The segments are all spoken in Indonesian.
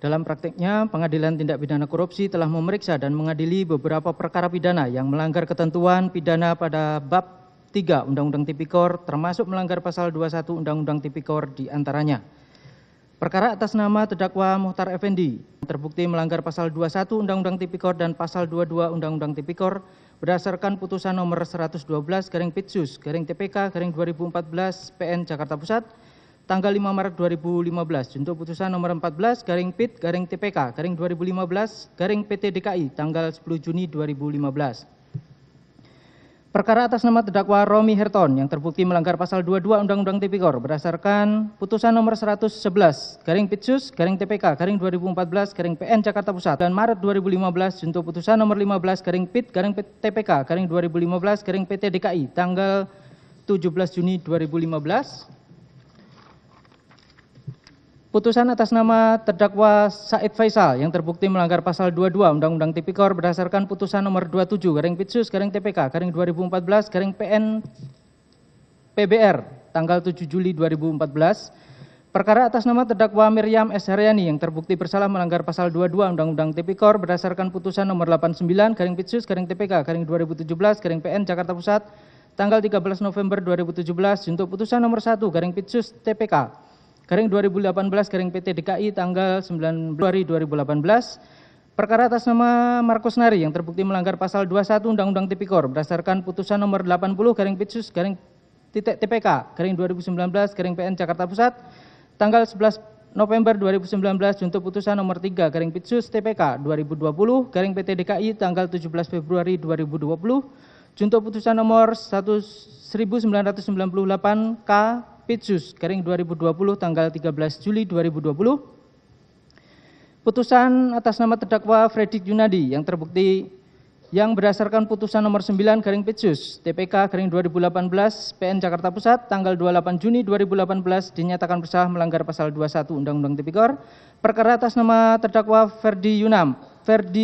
Dalam prakteknya, Pengadilan Tindak Pidana Korupsi telah memeriksa dan mengadili beberapa perkara pidana yang melanggar ketentuan pidana pada bab 3 Undang-Undang Tipikor, termasuk melanggar pasal 21 Undang-Undang Tipikor di antaranya. Perkara atas nama terdakwa Muhtar Effendi terbukti melanggar pasal 21 Undang-Undang Tipikor dan pasal 22 Undang-Undang Tipikor berdasarkan putusan nomor 112/Pitsus/TPK/2014 PN Jakarta Pusat tanggal 5 Maret 2015 untuk putusan nomor 14/Pit/TPK/2015/PT DKI tanggal 10 Juni 2015. Perkara atas nama terdakwa Romi Herton yang terbukti melanggar pasal 22 Undang-Undang Tipikor berdasarkan putusan nomor 111/Pitsus/TPK/2014/PN Jakarta Pusat dan Maret 2015 untuk putusan nomor 15/Pit/TPK/2015/PT DKI tanggal 17 Juni 2015. Putusan atas nama terdakwa Said Faisal yang terbukti melanggar pasal 22 Undang-Undang Tipikor berdasarkan putusan nomor 27/Pitsus/TPK/2014/PN PBR tanggal 7 Juli 2014. Perkara atas nama terdakwa Miriam S. Haryani yang terbukti bersalah melanggar pasal 22 Undang-Undang Tipikor berdasarkan putusan nomor 89/Pitsus/TPK/2017/PN Jakarta Pusat tanggal 13 November 2017 untuk putusan nomor 1/Pitsus/TPK/2018/PT DKI tanggal 9 Februari 2018. Perkara atas nama Markus Nari yang terbukti melanggar pasal 21 Undang-Undang Tipikor berdasarkan putusan nomor 80/Pitsus/TPK/2019/PN Jakarta Pusat tanggal 11 November 2019 untuk putusan nomor 3/Pitsus/TPK/2020/PT DKI tanggal 17 Februari 2020 untuk putusan nomor 1998/K Pitsus/2020 tanggal 13 Juli 2020. Putusan atas nama terdakwa Fredrik Yunadi yang terbukti yang berdasarkan putusan nomor 9/Pitsus/TPK/2018/PN Jakarta Pusat tanggal 28 Juni 2018 dinyatakan bersalah melanggar pasal 21 Undang-Undang Tipikor. Perkara atas nama terdakwa Ferdi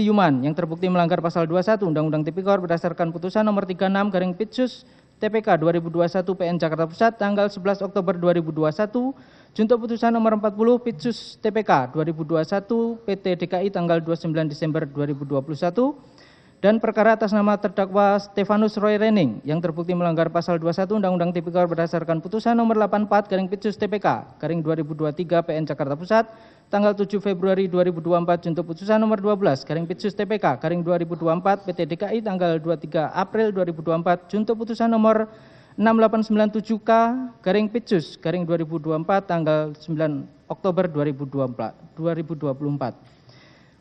Yuman yang terbukti melanggar pasal 21 Undang-Undang Tipikor berdasarkan putusan nomor 36/Pitsus/TPK/2021 PN Jakarta Pusat tanggal 11 Oktober 2021 junto putusan nomor 40 Pitsus/TPK/2021 PT DKI tanggal 29 Desember 2021. Dan perkara atas nama terdakwa Stefanus Roy Rening yang terbukti melanggar pasal 21 Undang-Undang Tipikor berdasarkan putusan nomor 84/Pitsus/TPK/2023 PN Jakarta Pusat tanggal 7 Februari 2024 untuk putusan nomor 12/Pitsus/TPK/2024 PT DKI tanggal 23 April 2024 junto putusan nomor 6897K/Pitsus/2024 tanggal 9 Oktober 2024.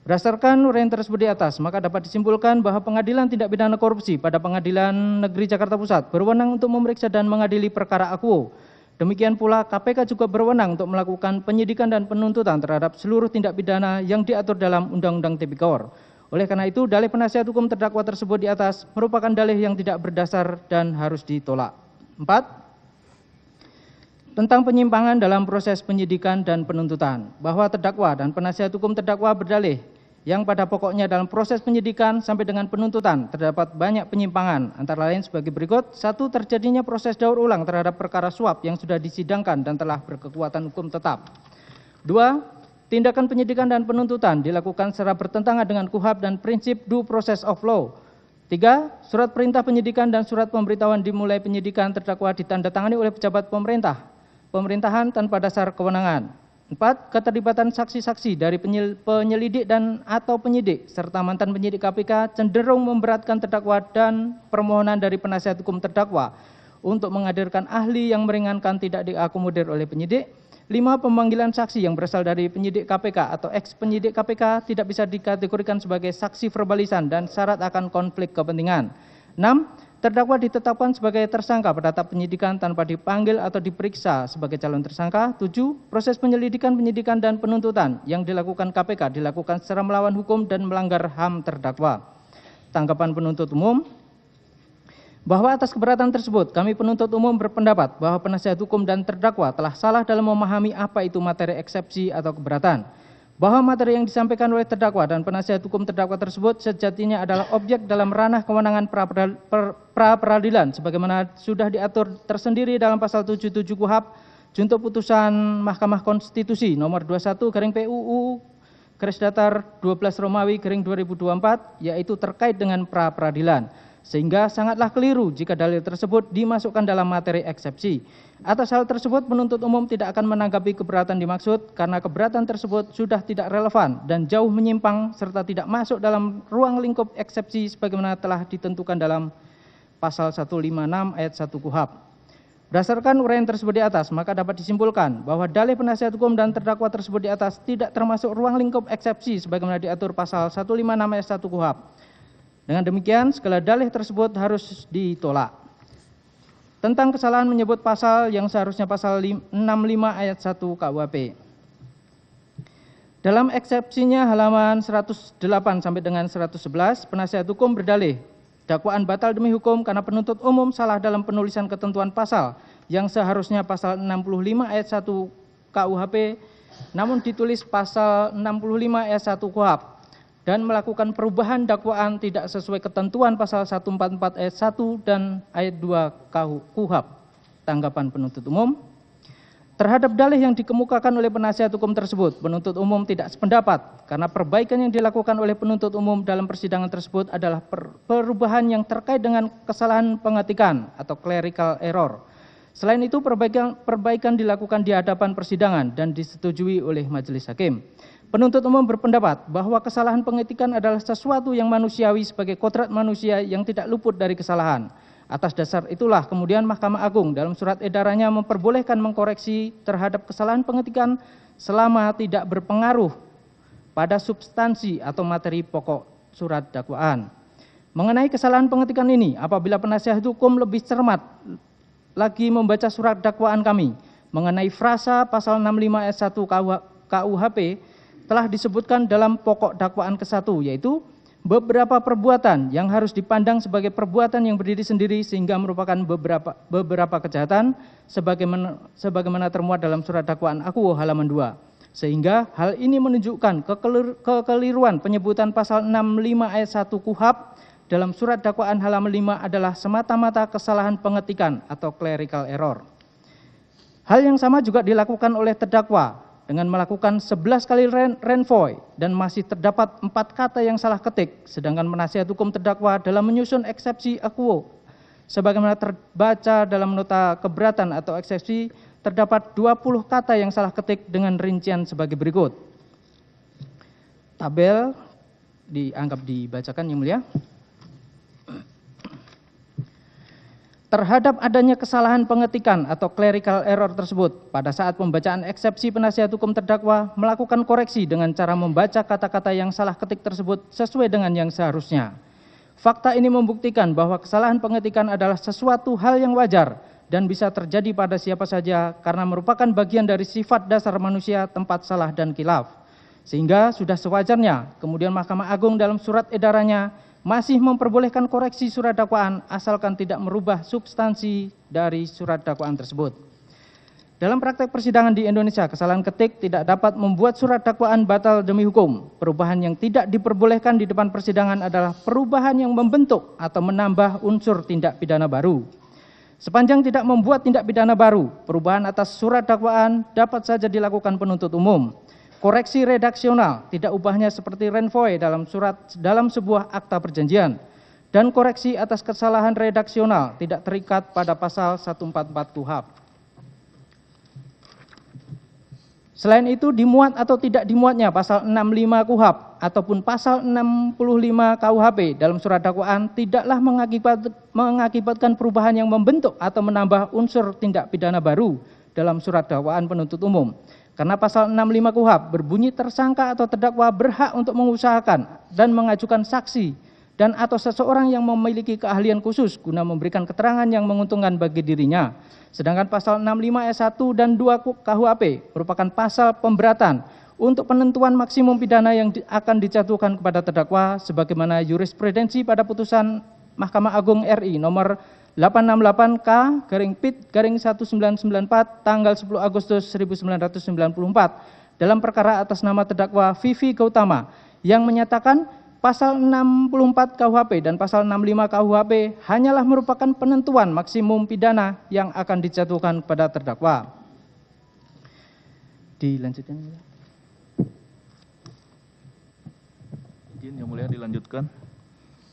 Berdasarkan uraian tersebut di atas, maka dapat disimpulkan bahwa Pengadilan Tindak Pidana Korupsi pada Pengadilan Negeri Jakarta Pusat berwenang untuk memeriksa dan mengadili perkara akuo. Demikian pula KPK juga berwenang untuk melakukan penyidikan dan penuntutan terhadap seluruh tindak pidana yang diatur dalam Undang-Undang Tipikor. Oleh karena itu, dalih penasihat hukum terdakwa tersebut di atas merupakan dalih yang tidak berdasar dan harus ditolak. 4. Tentang penyimpangan dalam proses penyidikan dan penuntutan, bahwa terdakwa dan penasihat hukum terdakwa berdalih yang pada pokoknya dalam proses penyidikan sampai dengan penuntutan terdapat banyak penyimpangan, antara lain sebagai berikut. 1. Terjadinya proses daur ulang terhadap perkara suap yang sudah disidangkan dan telah berkekuatan hukum tetap. 2. Tindakan penyidikan dan penuntutan dilakukan secara bertentangan dengan KUHP dan prinsip due process of law. 3. Surat perintah penyidikan dan surat pemberitahuan dimulai penyidikan terdakwa ditandatangani oleh pejabat pemerintahan tanpa dasar kewenangan. 4. Keterlibatan saksi-saksi dari penyelidik dan atau penyidik serta mantan penyidik KPK cenderung memberatkan terdakwa dan permohonan dari penasihat hukum terdakwa untuk menghadirkan ahli yang meringankan tidak diakomodir oleh penyidik. 5. Pemanggilan saksi yang berasal dari penyidik KPK atau ex-penyidik KPK tidak bisa dikategorikan sebagai saksi verbalisan dan syarat akan konflik kepentingan. 6. Terdakwa ditetapkan sebagai tersangka pada tahap penyidikan tanpa dipanggil atau diperiksa sebagai calon tersangka. 7. Proses penyelidikan, penyidikan, dan penuntutan yang dilakukan KPK dilakukan secara melawan hukum dan melanggar HAM terdakwa. Tanggapan penuntut umum, bahwa atas keberatan tersebut kami penuntut umum berpendapat bahwa penasihat hukum dan terdakwa telah salah dalam memahami apa itu materi eksepsi atau keberatan. Bahwa materi yang disampaikan oleh terdakwa dan penasihat hukum terdakwa tersebut sejatinya adalah objek dalam ranah kewenangan pra-peradilan sebagaimana sudah diatur tersendiri dalam pasal 77 KUHP junto putusan Mahkamah Konstitusi nomor 21/PUU garis datar 12 Romawi garing 2024, yaitu terkait dengan pra-peradilan. Sehingga sangatlah keliru jika dalil tersebut dimasukkan dalam materi eksepsi. Atas hal tersebut, penuntut umum tidak akan menanggapi keberatan dimaksud karena keberatan tersebut sudah tidak relevan dan jauh menyimpang serta tidak masuk dalam ruang lingkup eksepsi sebagaimana telah ditentukan dalam pasal 156 ayat 1 KUHP. Berdasarkan uraian tersebut di atas, maka dapat disimpulkan bahwa dalih penasihat hukum dan terdakwa tersebut di atas tidak termasuk ruang lingkup eksepsi sebagaimana diatur pasal 156 ayat 1 KUHP. Dengan demikian, segala dalih tersebut harus ditolak. Tentang kesalahan menyebut pasal yang seharusnya pasal 65 ayat 1 KUHP. Dalam eksepsinya halaman 108 sampai dengan 111, penasihat hukum berdalih dakwaan batal demi hukum karena penuntut umum salah dalam penulisan ketentuan pasal yang seharusnya pasal 65 ayat 1 KUHP, namun ditulis pasal 65 ayat 1 KUHP. Dan melakukan perubahan dakwaan tidak sesuai ketentuan pasal 144 ayat 1 dan ayat 2 KUHP. Tanggapan penuntut umum. Terhadap dalih yang dikemukakan oleh penasihat hukum tersebut, penuntut umum tidak sependapat karena perbaikan yang dilakukan oleh penuntut umum dalam persidangan tersebut adalah perubahan yang terkait dengan kesalahan pengetikan atau clerical error. Selain itu, perbaikan dilakukan di hadapan persidangan dan disetujui oleh majelis hakim. Penuntut umum berpendapat bahwa kesalahan pengetikan adalah sesuatu yang manusiawi sebagai kodrat manusia yang tidak luput dari kesalahan. Atas dasar itulah kemudian Mahkamah Agung dalam surat edarannya memperbolehkan mengkoreksi terhadap kesalahan pengetikan selama tidak berpengaruh pada substansi atau materi pokok surat dakwaan. Mengenai kesalahan pengetikan ini, apabila penasihat hukum lebih cermat lagi membaca surat dakwaan kami mengenai frasa pasal 65 ayat 1 KUHP, telah disebutkan dalam pokok dakwaan ke-1, yaitu beberapa perbuatan yang harus dipandang sebagai perbuatan yang berdiri sendiri sehingga merupakan beberapa kejahatan sebagaimana termuat dalam surat dakwaan Akuo halaman 2. Sehingga hal ini menunjukkan kekeliruan penyebutan pasal 65 ayat 1 KUHP dalam surat dakwaan halaman 5 adalah semata-mata kesalahan pengetikan atau clerical error. Hal yang sama juga dilakukan oleh terdakwa dengan melakukan 11 kali renvoy dan masih terdapat 4 kata yang salah ketik, sedangkan penasihat hukum terdakwa dalam menyusun eksepsi akuo sebagaimana terbaca dalam nota keberatan atau eksepsi terdapat 20 kata yang salah ketik dengan rincian sebagai berikut. Tabel dianggap dibacakan yang mulia. Terhadap adanya kesalahan pengetikan atau clerical error tersebut, pada saat pembacaan eksepsi penasihat hukum terdakwa melakukan koreksi dengan cara membaca kata-kata yang salah ketik tersebut sesuai dengan yang seharusnya. Fakta ini membuktikan bahwa kesalahan pengetikan adalah sesuatu hal yang wajar dan bisa terjadi pada siapa saja karena merupakan bagian dari sifat dasar manusia tempat salah dan khilaf. Sehingga sudah sewajarnya kemudian Mahkamah Agung dalam surat edarannya masih memperbolehkan koreksi surat dakwaan asalkan tidak merubah substansi dari surat dakwaan tersebut. Dalam praktek persidangan di Indonesia, kesalahan ketik tidak dapat membuat surat dakwaan batal demi hukum. Perubahan yang tidak diperbolehkan di depan persidangan adalah perubahan yang membentuk atau menambah unsur tindak pidana baru. Sepanjang tidak membuat tindak pidana baru, perubahan atas surat dakwaan dapat saja dilakukan penuntut umum. Koreksi redaksional tidak ubahnya seperti renvoy dalam sebuah akta perjanjian, dan koreksi atas kesalahan redaksional tidak terikat pada pasal 144 KUHP. Selain itu, dimuat atau tidak dimuatnya pasal 65 KUHP ataupun pasal 65 KUHP dalam surat dakwaan tidaklah mengakibatkan perubahan yang membentuk atau menambah unsur tindak pidana baru dalam surat dakwaan penuntut umum. Karena pasal 65 KUHP berbunyi tersangka atau terdakwa berhak untuk mengusahakan dan mengajukan saksi dan atau seseorang yang memiliki keahlian khusus guna memberikan keterangan yang menguntungkan bagi dirinya. Sedangkan pasal 65 ayat 1 dan 2 KUHP merupakan pasal pemberatan untuk penentuan maksimum pidana yang akan dijatuhkan kepada terdakwa sebagaimana jurisprudensi pada putusan Mahkamah Agung RI nomor 868K/PIT/1994 tanggal 10 Agustus 1994 dalam perkara atas nama terdakwa Vivi Gautama yang menyatakan pasal 64 KUHP dan pasal 65 KUHP hanyalah merupakan penentuan maksimum pidana yang akan dijatuhkan kepada terdakwa. Dilanjutkan. Izin yang mulia dilanjutkan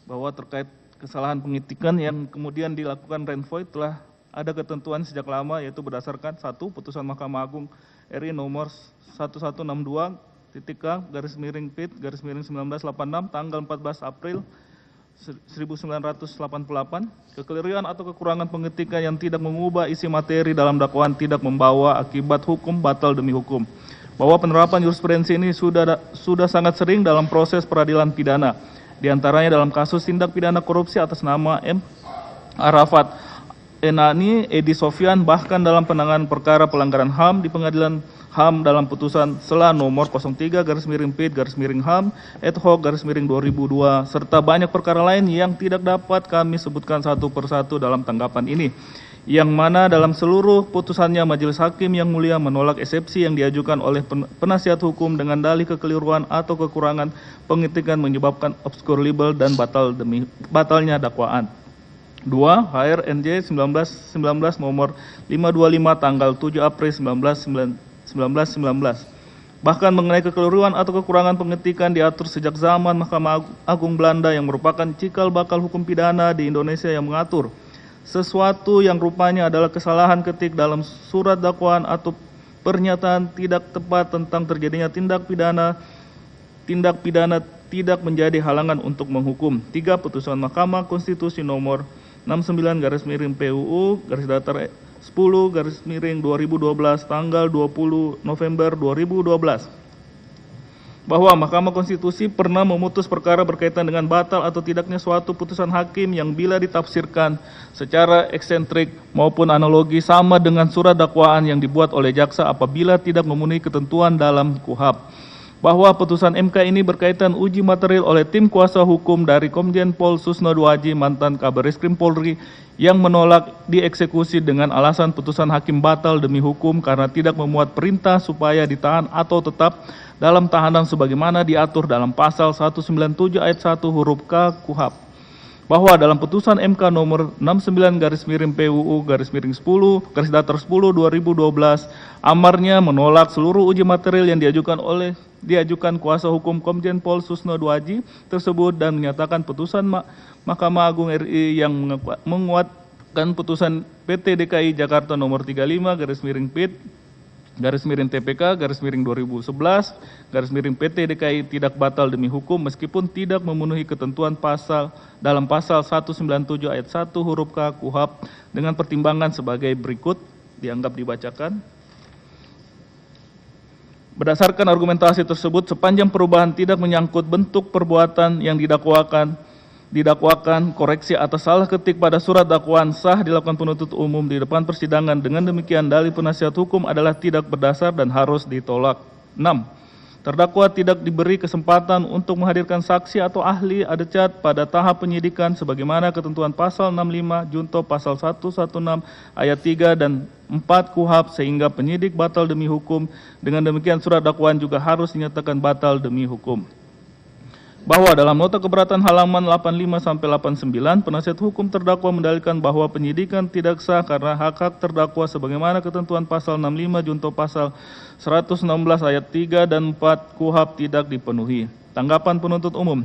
bahwa terkait kesalahan pengetikan yang kemudian dilakukan Renvoy telah ada ketentuan sejak lama, yaitu berdasarkan 1. Putusan Mahkamah Agung RI nomor 1162/K/PIT/1986 tanggal 14 April 1988, kekeliruan atau kekurangan pengetikan yang tidak mengubah isi materi dalam dakwaan tidak membawa akibat hukum batal demi hukum. Bahwa penerapan jurisprudensi ini sudah sangat sering dalam proses peradilan pidana, diantaranya dalam kasus tindak pidana korupsi atas nama M. Arafat Enani, Edi Sofyan, bahkan dalam penanganan perkara pelanggaran HAM di Pengadilan HAM dalam putusan Sela nomor 03/PIT/HAM ad hoc /2002 serta banyak perkara lain yang tidak dapat kami sebutkan satu persatu dalam tanggapan ini, yang mana dalam seluruh putusannya Majelis Hakim yang mulia menolak eksepsi yang diajukan oleh penasihat hukum dengan dalih kekeliruan atau kekurangan pengetikan menyebabkan obscure libel dan batalnya dakwaan. 2. HRNJ 1919 nomor 525 tanggal 7 April 1919. Bahkan mengenai kekeliruan atau kekurangan pengetikan diatur sejak zaman Mahkamah Agung Belanda yang merupakan cikal bakal hukum pidana di Indonesia yang mengatur sesuatu yang rupanya adalah kesalahan ketik dalam surat dakwaan atau pernyataan tidak tepat tentang terjadinya tindak pidana tidak menjadi halangan untuk menghukum. 3. Putusan Mahkamah Konstitusi nomor 69/PUU/10/2012 tanggal 20 November 2012 bahwa Mahkamah Konstitusi pernah memutus perkara berkaitan dengan batal atau tidaknya suatu putusan hakim yang bila ditafsirkan secara eksentrik maupun analogi sama dengan surat dakwaan yang dibuat oleh jaksa apabila tidak memenuhi ketentuan dalam KUHAP. Bahwa putusan MK ini berkaitan uji material oleh tim kuasa hukum dari Komjen Pol Susno Duaji, mantan Kabareskrim Polri, yang menolak dieksekusi dengan alasan putusan hakim batal demi hukum karena tidak memuat perintah supaya ditahan atau tetap dalam tahanan sebagaimana diatur dalam pasal 197 ayat 1 huruf K KUHAP. Bahwa dalam putusan MK nomor 69/PUU/10/2012 amarnya menolak seluruh uji material yang diajukan kuasa hukum Komjen Pol Susno Duaji tersebut dan menyatakan putusan Mahkamah Agung RI yang menguatkan putusan PT DKI Jakarta nomor 35/PIT/TPK/2011/PT DKI tidak batal demi hukum meskipun tidak memenuhi ketentuan dalam pasal 197 ayat 1 huruf K KUHAP dengan pertimbangan sebagai berikut dianggap dibacakan. Berdasarkan argumentasi tersebut, sepanjang perubahan tidak menyangkut bentuk perbuatan yang didakwakan, koreksi atas salah ketik pada surat dakwaan sah dilakukan penuntut umum di depan persidangan. Dengan demikian, dalih penasihat hukum adalah tidak berdasar dan harus ditolak. 6. Terdakwa tidak diberi kesempatan untuk menghadirkan saksi atau ahli adecat pada tahap penyidikan sebagaimana ketentuan pasal 65 junto pasal 116 ayat 3 dan 4 KUHAP sehingga penyidik batal demi hukum. Dengan demikian surat dakwaan juga harus dinyatakan batal demi hukum. Bahwa dalam nota keberatan halaman 85-89 penasihat hukum terdakwa mendalilkan bahwa penyidikan tidak sah karena hak-hak terdakwa sebagaimana ketentuan pasal 65 junto pasal 116 ayat 3 dan 4 KUHAP tidak dipenuhi. Tanggapan penuntut umum.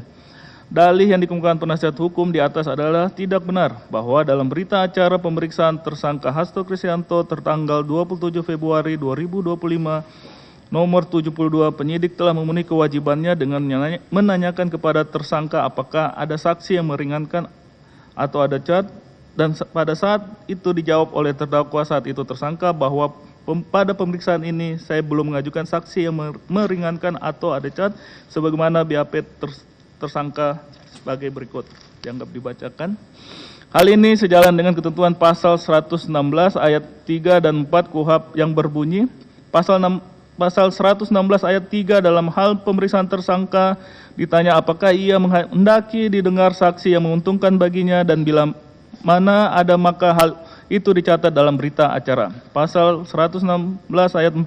Dalih yang dikemukakan penasihat hukum di atas adalah tidak benar bahwa dalam berita acara pemeriksaan tersangka Hasto Kristianto tertanggal 27 Februari 2025 nomor 72 penyidik telah memenuhi kewajibannya dengan menanyakan kepada tersangka apakah ada saksi yang meringankan atau ada cat, dan pada saat itu dijawab oleh terdakwa saat itu tersangka bahwa pada pemeriksaan ini saya belum mengajukan saksi yang meringankan atau ada cat sebagaimana BAP tersangka sebagai berikut dianggap dibacakan. Hal ini sejalan dengan ketentuan pasal 116 ayat 3 dan 4 KUHAP yang berbunyi Pasal 116 ayat 3 dalam hal pemeriksaan tersangka ditanya apakah ia menghendaki didengar saksi yang menguntungkan baginya dan bila mana ada maka hal itu dicatat dalam berita acara. Pasal 116 ayat 4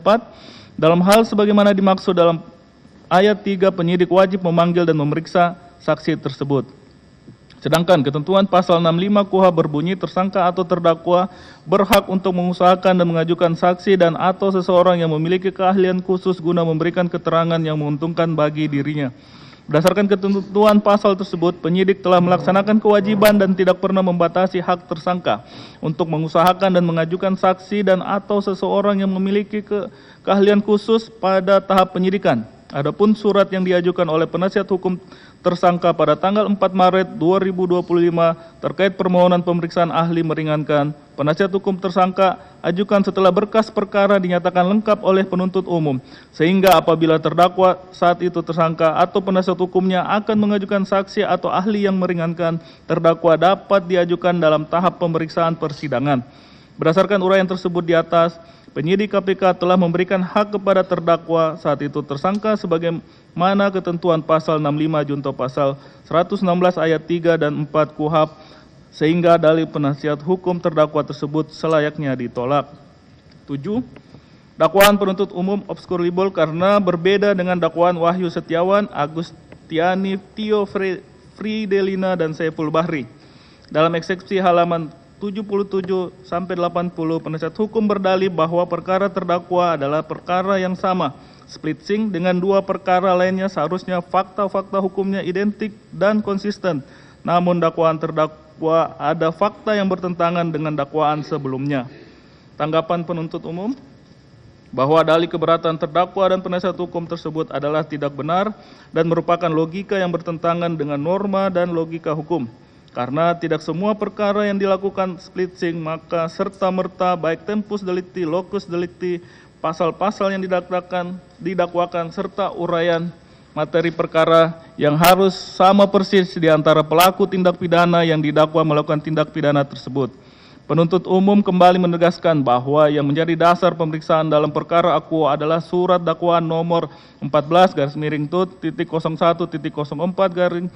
dalam hal sebagaimana dimaksud dalam ayat 3 penyidik wajib memanggil dan memeriksa saksi tersebut. Sedangkan ketentuan pasal 65 KUHAP berbunyi tersangka atau terdakwa berhak untuk mengusahakan dan mengajukan saksi dan atau seseorang yang memiliki keahlian khusus guna memberikan keterangan yang menguntungkan bagi dirinya. Berdasarkan ketentuan pasal tersebut, penyidik telah melaksanakan kewajiban dan tidak pernah membatasi hak tersangka untuk mengusahakan dan mengajukan saksi dan atau seseorang yang memiliki keahlian khusus pada tahap penyidikan. Adapun surat yang diajukan oleh penasihat hukum tersangka pada tanggal 4 Maret 2025 terkait permohonan pemeriksaan ahli meringankan, penasihat hukum tersangka ajukan setelah berkas perkara dinyatakan lengkap oleh penuntut umum, sehingga apabila terdakwa saat itu tersangka atau penasihat hukumnya akan mengajukan saksi atau ahli yang meringankan, terdakwa dapat diajukan dalam tahap pemeriksaan persidangan. Berdasarkan uraian tersebut di atas, penyidik KPK telah memberikan hak kepada terdakwa saat itu tersangka sebagaimana ketentuan pasal 65 junto pasal 116 ayat 3 dan 4 KUHP, sehingga dalil penasihat hukum terdakwa tersebut selayaknya ditolak. 7. Dakwaan penuntut umum obskur libel karena berbeda dengan dakwaan Wahyu Setiawan, Agustiani, Tio Fridelina, dan Saiful Bahri. Dalam eksepsi halaman 77 sampai 80, penasihat hukum berdalih bahwa perkara terdakwa adalah perkara yang sama, split sync dengan dua perkara lainnya, seharusnya fakta-fakta hukumnya identik dan konsisten. Namun dakwaan terdakwa ada fakta yang bertentangan dengan dakwaan sebelumnya. Tanggapan penuntut umum bahwa dalih keberatan terdakwa dan penasihat hukum tersebut adalah tidak benar dan merupakan logika yang bertentangan dengan norma dan logika hukum. Karena tidak semua perkara yang dilakukan split sync, maka serta-merta baik tempus delicti, locus delicti, pasal-pasal yang didakwakan, serta uraian materi perkara yang harus sama persis di antara pelaku tindak pidana yang didakwa melakukan tindak pidana tersebut. Penuntut umum kembali menegaskan bahwa yang menjadi dasar pemeriksaan dalam perkara akuo adalah surat dakwaan nomor 14-01.01.24-24-03-2025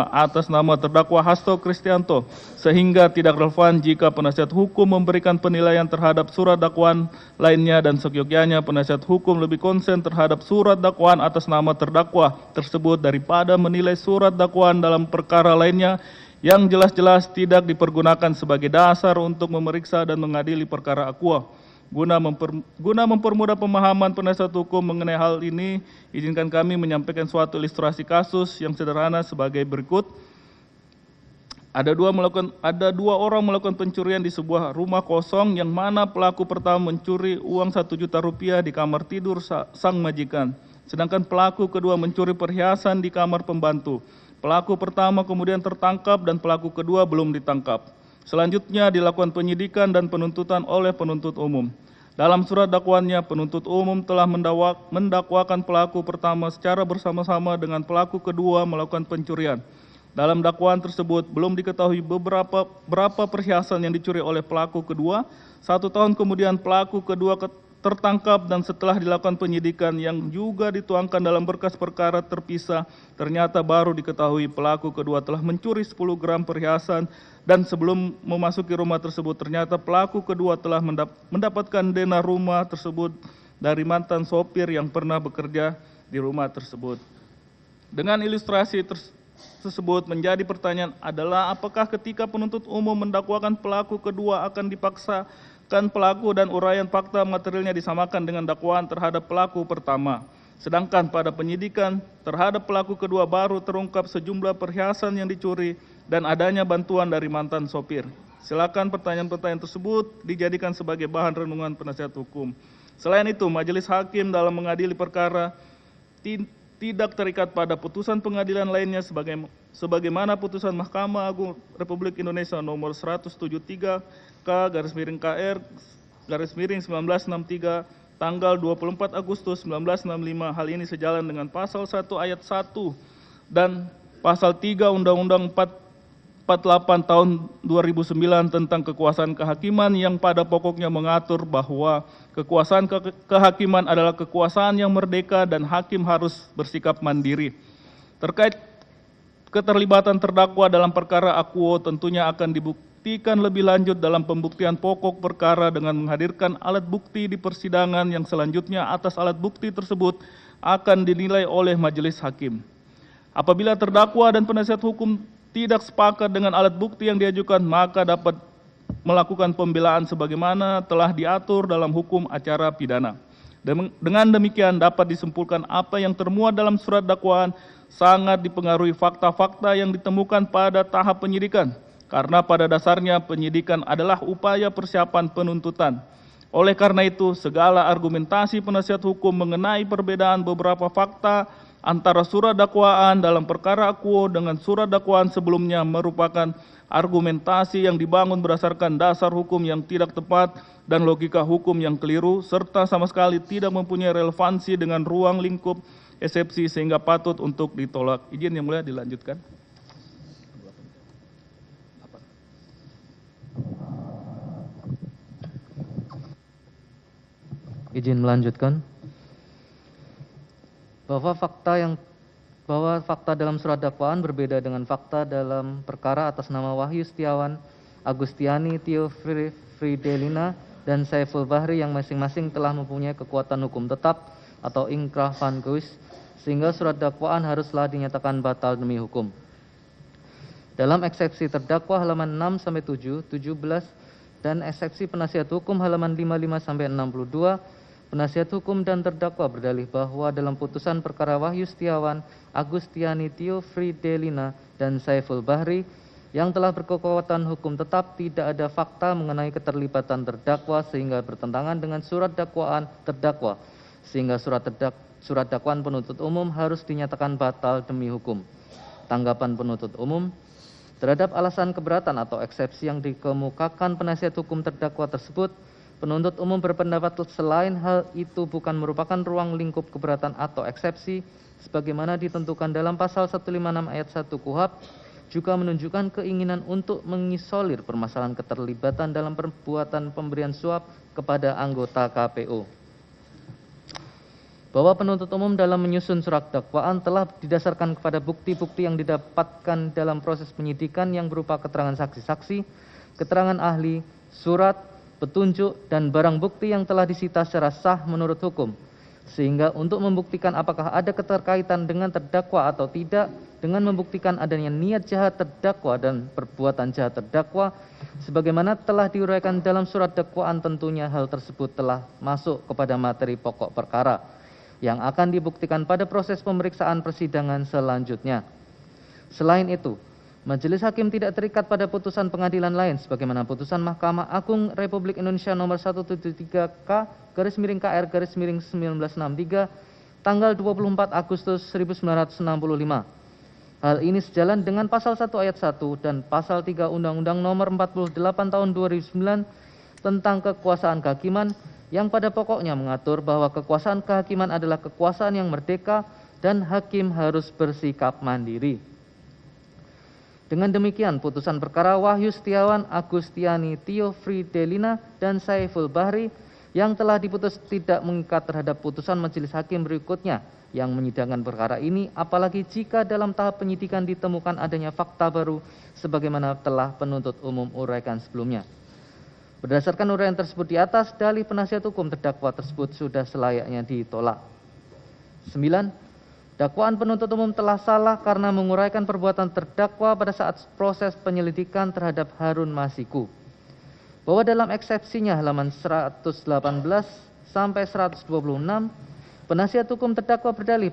atas nama terdakwa Hasto Kristianto, sehingga tidak relevan jika penasihat hukum memberikan penilaian terhadap surat dakwaan lainnya dan seyogyanya penasihat hukum lebih konsen terhadap surat dakwaan atas nama terdakwa tersebut daripada menilai surat dakwaan dalam perkara lainnya yang jelas-jelas tidak dipergunakan sebagai dasar untuk memeriksa dan mengadili perkara akuo. Guna mempermudah pemahaman penasihat hukum mengenai hal ini, izinkan kami menyampaikan suatu ilustrasi kasus yang sederhana sebagai berikut. Ada dua orang melakukan pencurian di sebuah rumah kosong yang mana pelaku pertama mencuri uang 1 juta rupiah di kamar tidur sang majikan, sedangkan pelaku kedua mencuri perhiasan di kamar pembantu. Pelaku pertama kemudian tertangkap dan pelaku kedua belum ditangkap. Selanjutnya dilakukan penyidikan dan penuntutan oleh penuntut umum. Dalam surat dakwaannya, penuntut umum telah mendakwakan pelaku pertama secara bersama-sama dengan pelaku kedua melakukan pencurian. Dalam dakwaan tersebut belum diketahui berapa perhiasan yang dicuri oleh pelaku kedua. 1 tahun kemudian pelaku kedua tertangkap dan setelah dilakukan penyidikan yang juga dituangkan dalam berkas perkara terpisah, ternyata baru diketahui pelaku kedua telah mencuri 10 gram perhiasan dan sebelum memasuki rumah tersebut ternyata pelaku kedua telah mendapatkan dana rumah tersebut dari mantan sopir yang pernah bekerja di rumah tersebut. Dengan ilustrasi tersebut menjadi pertanyaan adalah apakah ketika penuntut umum mendakwakan pelaku kedua akan dipaksakan pelaku dan uraian fakta materialnya disamakan dengan dakwaan terhadap pelaku pertama. Sedangkan pada penyidikan terhadap pelaku kedua baru terungkap sejumlah perhiasan yang dicuri dan adanya bantuan dari mantan sopir. Silakan pertanyaan-pertanyaan tersebut dijadikan sebagai bahan renungan penasihat hukum. Selain itu, majelis hakim dalam mengadili perkara tidak terikat pada putusan pengadilan lainnya sebagaimana putusan Mahkamah Agung Republik Indonesia nomor 173 K/KR/1963 tanggal 24 Agustus 1965. Hal ini sejalan dengan pasal 1 ayat 1 dan pasal 3 Undang-Undang 48 tahun 2009 tentang kekuasaan kehakiman yang pada pokoknya mengatur bahwa kekuasaan kehakiman adalah kekuasaan yang merdeka dan hakim harus bersikap mandiri. Terkait keterlibatan terdakwa dalam perkara akuo tentunya akan dibuktikan lebih lanjut dalam pembuktian pokok perkara dengan menghadirkan alat bukti di persidangan yang selanjutnya atas alat bukti tersebut akan dinilai oleh majelis hakim. Apabila terdakwa dan penasihat hukum tidak sepakat dengan alat bukti yang diajukan, maka dapat melakukan pembelaan sebagaimana telah diatur dalam hukum acara pidana. Dengan demikian dapat disimpulkan apa yang termuat dalam surat dakwaan sangat dipengaruhi fakta-fakta yang ditemukan pada tahap penyidikan, karena pada dasarnya penyidikan adalah upaya persiapan penuntutan. Oleh karena itu, segala argumentasi penasihat hukum mengenai perbedaan beberapa fakta antara surat dakwaan dalam perkara akuo dengan surat dakwaan sebelumnya merupakan argumentasi yang dibangun berdasarkan dasar hukum yang tidak tepat dan logika hukum yang keliru, serta sama sekali tidak mempunyai relevansi dengan ruang lingkup eksepsi sehingga patut untuk ditolak. Izin yang mulia dilanjutkan. Izin melanjutkan. Bahwa fakta dalam surat dakwaan berbeda dengan fakta dalam perkara atas nama Wahyu Setiawan, Agustiani, Tio Fridelina, dan Saiful Bahri yang masing-masing telah mempunyai kekuatan hukum tetap atau ingkrah van geus, sehingga surat dakwaan haruslah dinyatakan batal demi hukum. Dalam eksepsi terdakwa halaman 6-7, 17, dan eksepsi penasihat hukum halaman 55-62, penasihat hukum dan terdakwa berdalih bahwa dalam putusan perkara Wahyu Setiawan, Agustiani, Tio Fridelina, dan Saiful Bahri yang telah berkekuatan hukum tetap tidak ada fakta mengenai keterlibatan terdakwa sehingga bertentangan dengan surat dakwaan terdakwa, sehingga surat dakwaan penuntut umum harus dinyatakan batal demi hukum. Tanggapan penuntut umum terhadap alasan keberatan atau eksepsi yang dikemukakan penasihat hukum terdakwa tersebut, penuntut umum berpendapat selain hal itu bukan merupakan ruang lingkup keberatan atau eksepsi sebagaimana ditentukan dalam pasal 156 ayat 1 KUHP, juga menunjukkan keinginan untuk mengisolir permasalahan keterlibatan dalam perbuatan pemberian suap kepada anggota KPU. Bahwa penuntut umum dalam menyusun surat dakwaan telah didasarkan kepada bukti-bukti yang didapatkan dalam proses penyidikan yang berupa keterangan saksi-saksi, keterangan ahli, surat, petunjuk, dan barang bukti yang telah disita secara sah menurut hukum. Sehingga untuk membuktikan apakah ada keterkaitan dengan terdakwa atau tidak, dengan membuktikan adanya niat jahat terdakwa dan perbuatan jahat terdakwa, sebagaimana telah diuraikan dalam surat dakwaan, tentunya hal tersebut telah masuk kepada materi pokok perkara yang akan dibuktikan pada proses pemeriksaan persidangan selanjutnya. Selain itu, Majelis Hakim tidak terikat pada putusan pengadilan lain sebagaimana putusan Mahkamah Agung Republik Indonesia nomor 173K/KR/1963 tanggal 24 Agustus 1965. Hal ini sejalan dengan pasal 1 ayat 1 dan pasal 3 Undang-Undang nomor 48 tahun 2009 tentang kekuasaan kehakiman yang pada pokoknya mengatur bahwa kekuasaan kehakiman adalah kekuasaan yang merdeka dan hakim harus bersikap mandiri. Dengan demikian, putusan perkara Wahyu Setiawan, Agustiani, Tio Fridelina, dan Saiful Bahri yang telah diputus tidak mengikat terhadap putusan majelis hakim berikutnya yang menyidangkan perkara ini, apalagi jika dalam tahap penyidikan ditemukan adanya fakta baru sebagaimana telah penuntut umum uraikan sebelumnya. Berdasarkan uraian tersebut di atas, dalih penasihat hukum terdakwa tersebut sudah selayaknya ditolak. 9. Dakwaan penuntut umum telah salah karena menguraikan perbuatan terdakwa pada saat proses penyelidikan terhadap Harun Masiku. Bahwa dalam eksepsinya halaman 118 sampai 126, penasihat hukum terdakwa berdalih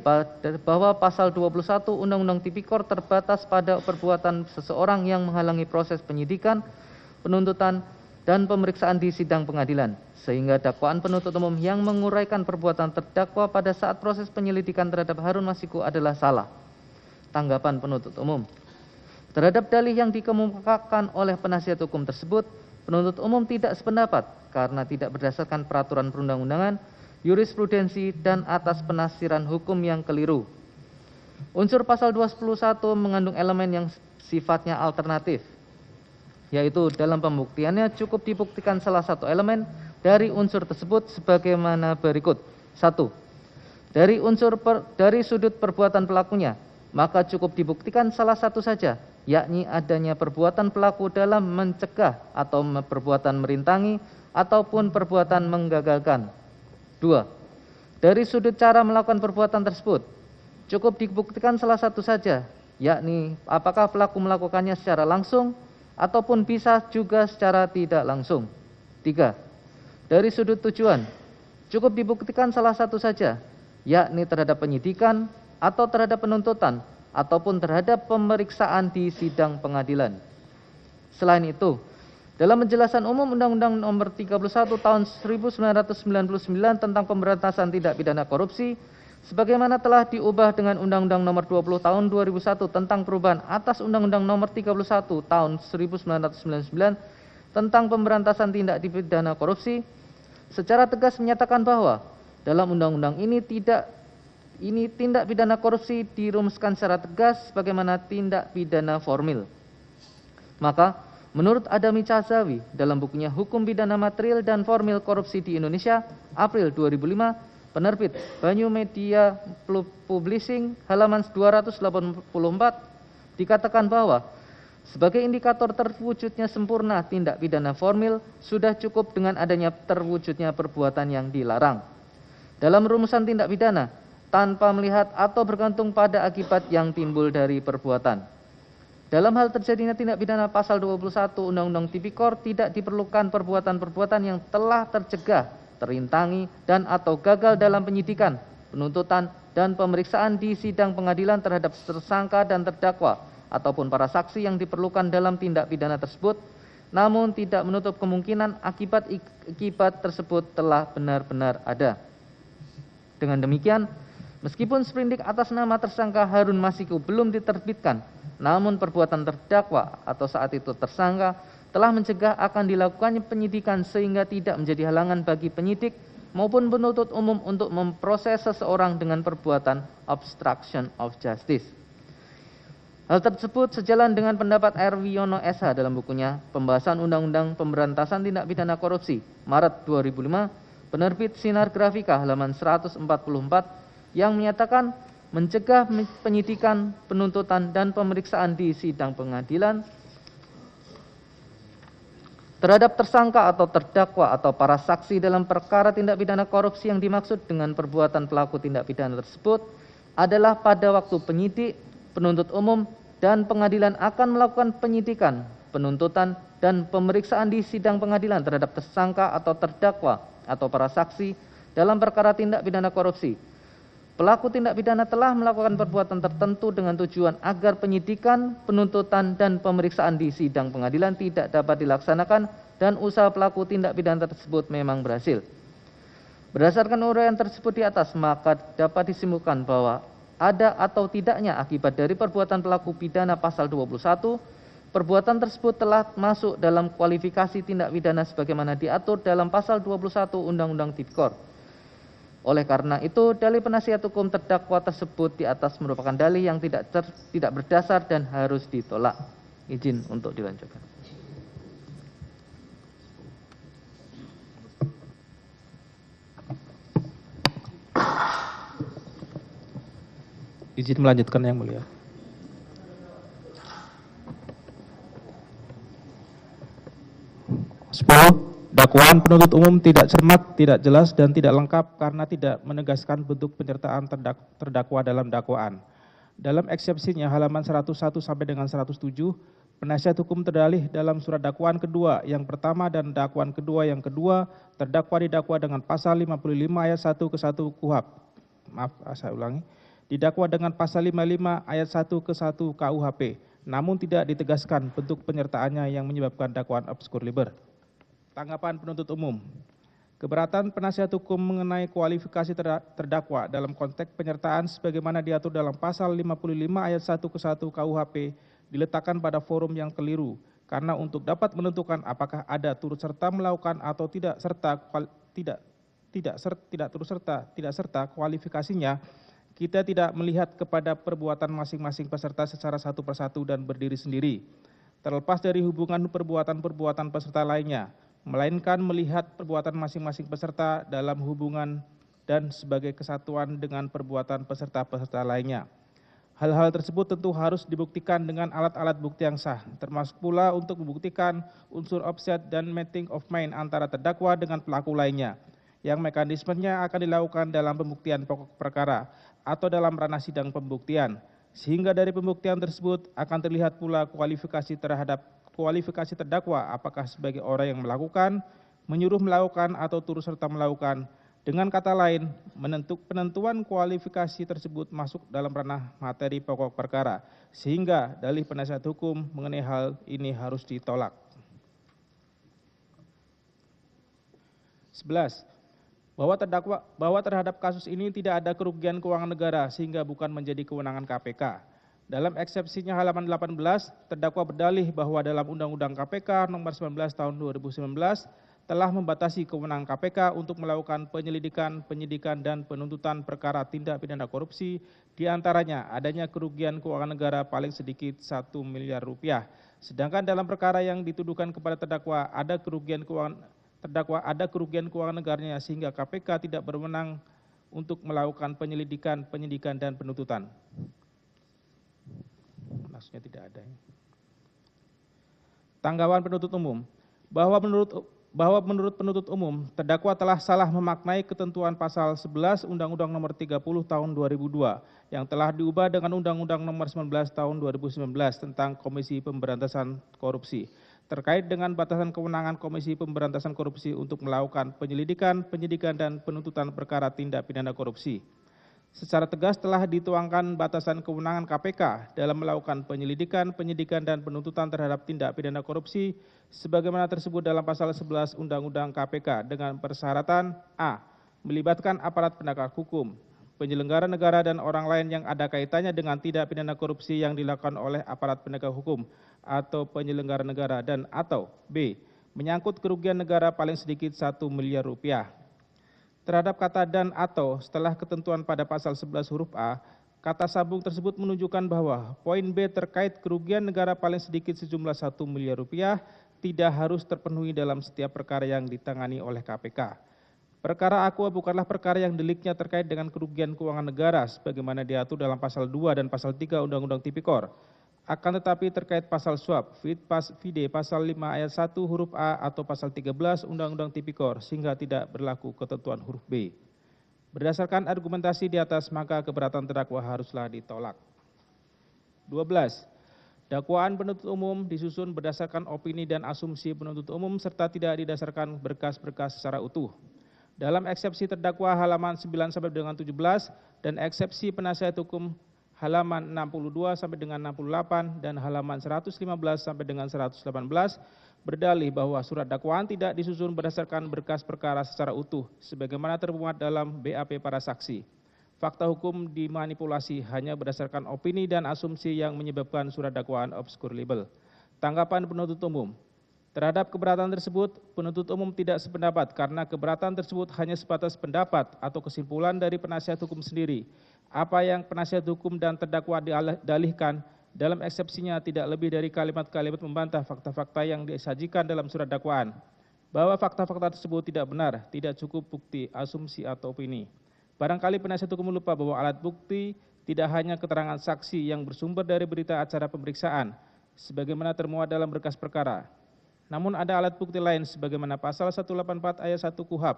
bahwa pasal 21 Undang-Undang Tipikor terbatas pada perbuatan seseorang yang menghalangi proses penyidikan, penuntutan, dan pemeriksaan di sidang pengadilan, sehingga dakwaan penuntut umum yang menguraikan perbuatan terdakwa pada saat proses penyelidikan terhadap Harun Masiku adalah salah. Tanggapan penuntut umum terhadap dalih yang dikemukakan oleh penasihat hukum tersebut, penuntut umum tidak sependapat karena tidak berdasarkan peraturan perundang-undangan, jurisprudensi, dan atas penafsiran hukum yang keliru. Unsur pasal 211 mengandung elemen yang sifatnya alternatif, yaitu dalam pembuktiannya cukup dibuktikan salah satu elemen dari unsur tersebut sebagaimana berikut. 1. Dari sudut perbuatan pelakunya, maka cukup dibuktikan salah satu saja, yakni adanya perbuatan pelaku dalam mencegah atau perbuatan merintangi ataupun perbuatan menggagalkan. 2. Dari sudut cara melakukan perbuatan tersebut, cukup dibuktikan salah satu saja, yakni apakah pelaku melakukannya secara langsung ataupun bisa juga secara tidak langsung. 3. Dari sudut tujuan, cukup dibuktikan salah satu saja, yakni terhadap penyidikan atau terhadap penuntutan ataupun terhadap pemeriksaan di sidang pengadilan. Selain itu, dalam penjelasan umum Undang-Undang Nomor 31 Tahun 1999 tentang Pemberantasan Tindak Pidana Korupsi, sebagaimana telah diubah dengan Undang-Undang Nomor 20 Tahun 2001 tentang perubahan atas Undang-Undang Nomor 31 Tahun 1999 tentang Pemberantasan Tindak Pidana Korupsi, secara tegas menyatakan bahwa dalam undang-undang ini tindak pidana korupsi dirumuskan secara tegas sebagaimana tindak pidana formil. Maka, menurut Adami Cazawi dalam bukunya Hukum Pidana Material dan Formil Korupsi di Indonesia, April 2005, penerbit Banyu Media Publishing, halaman 284, dikatakan bahwa sebagai indikator terwujudnya sempurna tindak pidana formil, sudah cukup dengan adanya terwujudnya perbuatan yang dilarang. Dalam rumusan tindak pidana, tanpa melihat atau bergantung pada akibat yang timbul dari perbuatan. Dalam hal terjadinya tindak pidana pasal 21 Undang-Undang Tipikor, tidak diperlukan perbuatan-perbuatan yang telah tercegah, terintangi, dan atau gagal dalam penyidikan, penuntutan, dan pemeriksaan di sidang pengadilan terhadap tersangka dan terdakwa, ataupun para saksi yang diperlukan dalam tindak pidana tersebut, namun tidak menutup kemungkinan akibat tersebut telah benar-benar ada. Dengan demikian, meskipun sprindik atas nama tersangka Harun Masiku belum diterbitkan, namun perbuatan terdakwa atau saat itu tersangka telah mencegah akan dilakukannya penyidikan sehingga tidak menjadi halangan bagi penyidik maupun penuntut umum untuk memproses seseorang dengan perbuatan obstruction of justice. Hal tersebut sejalan dengan pendapat R. Wiono SH dalam bukunya Pembahasan Undang-Undang Pemberantasan Tindak Pidana Korupsi, Maret 2005, penerbit Sinar Grafika halaman 144, yang menyatakan mencegah penyidikan, penuntutan, dan pemeriksaan di sidang pengadilan terhadap tersangka atau terdakwa atau para saksi dalam perkara tindak pidana korupsi yang dimaksud dengan perbuatan pelaku tindak pidana tersebut adalah pada waktu penyidik, penuntut umum, dan pengadilan akan melakukan penyidikan, penuntutan, dan pemeriksaan di sidang pengadilan terhadap tersangka atau terdakwa atau para saksi dalam perkara tindak pidana korupsi. Pelaku tindak pidana telah melakukan perbuatan tertentu dengan tujuan agar penyidikan, penuntutan, dan pemeriksaan di sidang pengadilan tidak dapat dilaksanakan dan usaha pelaku tindak pidana tersebut memang berhasil. Berdasarkan uraian tersebut di atas, maka dapat disimpulkan bahwa ada atau tidaknya akibat dari perbuatan pelaku pidana pasal 21, perbuatan tersebut telah masuk dalam kualifikasi tindak pidana sebagaimana diatur dalam pasal 21 Undang-Undang Tipikor. Oleh karena itu, dalih penasihat hukum terdakwa tersebut di atas merupakan dalih yang tidak berdasar dan harus ditolak. Izin untuk dilanjutkan. Izin melanjutkan yang mulia. Dakwaan penuntut umum tidak cermat, tidak jelas, dan tidak lengkap karena tidak menegaskan bentuk penyertaan terdakwa dalam dakwaan. Dalam eksepsinya halaman 101 sampai dengan 107, penasihat hukum terdalih dalam surat dakwaan kedua yang pertama dan dakwaan kedua yang kedua, terdakwa didakwa dengan pasal 55 ayat 1 ke 1 KUHP. Maaf, saya ulangi. Didakwa dengan pasal 55 ayat 1 ke 1 KUHP, namun tidak ditegaskan bentuk penyertaannya yang menyebabkan dakwaan obskur liber. Tanggapan penuntut umum. Keberatan penasihat hukum mengenai kualifikasi terdakwa dalam konteks penyertaan sebagaimana diatur dalam pasal 55 ayat 1 ke 1 KUHP diletakkan pada forum yang keliru, karena untuk dapat menentukan apakah ada turut serta melakukan atau tidak serta kualifikasinya, kita tidak melihat kepada perbuatan masing-masing peserta secara satu persatu dan berdiri sendiri, terlepas dari hubungan perbuatan-perbuatan peserta lainnya, melainkan melihat perbuatan masing-masing peserta dalam hubungan dan sebagai kesatuan dengan perbuatan peserta-peserta lainnya. Hal-hal tersebut tentu harus dibuktikan dengan alat-alat bukti yang sah, termasuk pula untuk membuktikan unsur offset dan meeting of mind antara terdakwa dengan pelaku lainnya, yang mekanismenya akan dilakukan dalam pembuktian pokok perkara atau dalam ranah sidang pembuktian, sehingga dari pembuktian tersebut akan terlihat pula kualifikasi terdakwa apakah sebagai orang yang melakukan, menyuruh melakukan atau turut serta melakukan, Dengan kata lain, penentuan kualifikasi tersebut masuk dalam ranah materi pokok perkara, sehingga dalih penasihat hukum mengenai hal ini harus ditolak. 11. Bahwa terhadap kasus ini tidak ada kerugian keuangan negara sehingga bukan menjadi kewenangan KPK. Dalam eksepsinya halaman 18, terdakwa berdalih bahwa dalam Undang-Undang KPK nomor 19 tahun 2019 telah membatasi kewenangan KPK untuk melakukan penyelidikan, penyidikan, dan penuntutan perkara tindak pidana korupsi, diantaranya adanya kerugian keuangan negara paling sedikit 1 miliar rupiah. Sedangkan dalam perkara yang dituduhkan kepada terdakwa ada kerugian keuangan negaranya sehingga KPK tidak berwenang untuk melakukan penyelidikan, penyidikan, dan penuntutan. Maksudnya tidak ada. Tanggapan penuntut umum bahwa menurut penuntut umum, terdakwa telah salah memaknai ketentuan pasal 11 Undang-Undang Nomor 30 Tahun 2002 yang telah diubah dengan Undang-Undang Nomor 19 Tahun 2019 tentang Komisi Pemberantasan Korupsi terkait dengan batasan kewenangan Komisi Pemberantasan Korupsi untuk melakukan penyelidikan, penyidikan, dan penuntutan perkara tindak pidana korupsi. Secara tegas telah dituangkan batasan kewenangan KPK dalam melakukan penyelidikan, penyidikan, dan penuntutan terhadap tindak pidana korupsi sebagaimana tersebut dalam pasal 11 Undang-Undang KPK dengan persyaratan a. Melibatkan aparat penegak hukum, penyelenggara negara, dan orang lain yang ada kaitannya dengan tindak pidana korupsi yang dilakukan oleh aparat penegak hukum atau penyelenggara negara, dan atau b. Menyangkut kerugian negara paling sedikit 1 miliar rupiah. Terhadap kata dan atau setelah ketentuan pada pasal 11 huruf A, kata sambung tersebut menunjukkan bahwa poin B terkait kerugian negara paling sedikit sejumlah 1 miliar rupiah tidak harus terpenuhi dalam setiap perkara yang ditangani oleh KPK. Perkara aqua bukanlah perkara yang deliknya terkait dengan kerugian keuangan negara sebagaimana diatur dalam pasal 2 dan pasal 3 Undang-Undang Tipikor. Akan tetapi terkait pasal suap, vide pasal 5 ayat 1 huruf A atau pasal 13 Undang-Undang Tipikor sehingga tidak berlaku ketentuan huruf B. Berdasarkan argumentasi di atas maka keberatan terdakwa haruslah ditolak. 12. Dakwaan penuntut umum disusun berdasarkan opini dan asumsi penuntut umum serta tidak didasarkan berkas-berkas secara utuh. Dalam eksepsi terdakwa halaman 9 sampai dengan 17 dan eksepsi penasihat hukum halaman 62 sampai dengan 68 dan halaman 115 sampai dengan 118 berdalih bahwa surat dakwaan tidak disusun berdasarkan berkas perkara secara utuh sebagaimana termuat dalam BAP para saksi. Fakta hukum dimanipulasi hanya berdasarkan opini dan asumsi yang menyebabkan surat dakwaan obscurable. Tanggapan penuntut umum. Terhadap keberatan tersebut, penuntut umum tidak sependapat karena keberatan tersebut hanya sebatas pendapat atau kesimpulan dari penasihat hukum sendiri. Apa yang penasihat hukum dan terdakwa dalihkan dalam eksepsinya tidak lebih dari kalimat-kalimat membantah fakta-fakta yang disajikan dalam surat dakwaan. Bahwa fakta-fakta tersebut tidak benar, tidak cukup bukti, asumsi, atau opini. Barangkali penasihat hukum lupa bahwa alat bukti tidak hanya keterangan saksi yang bersumber dari berita acara pemeriksaan, sebagaimana termuat dalam berkas perkara. Namun ada alat bukti lain sebagaimana pasal 184 ayat 1 KUHP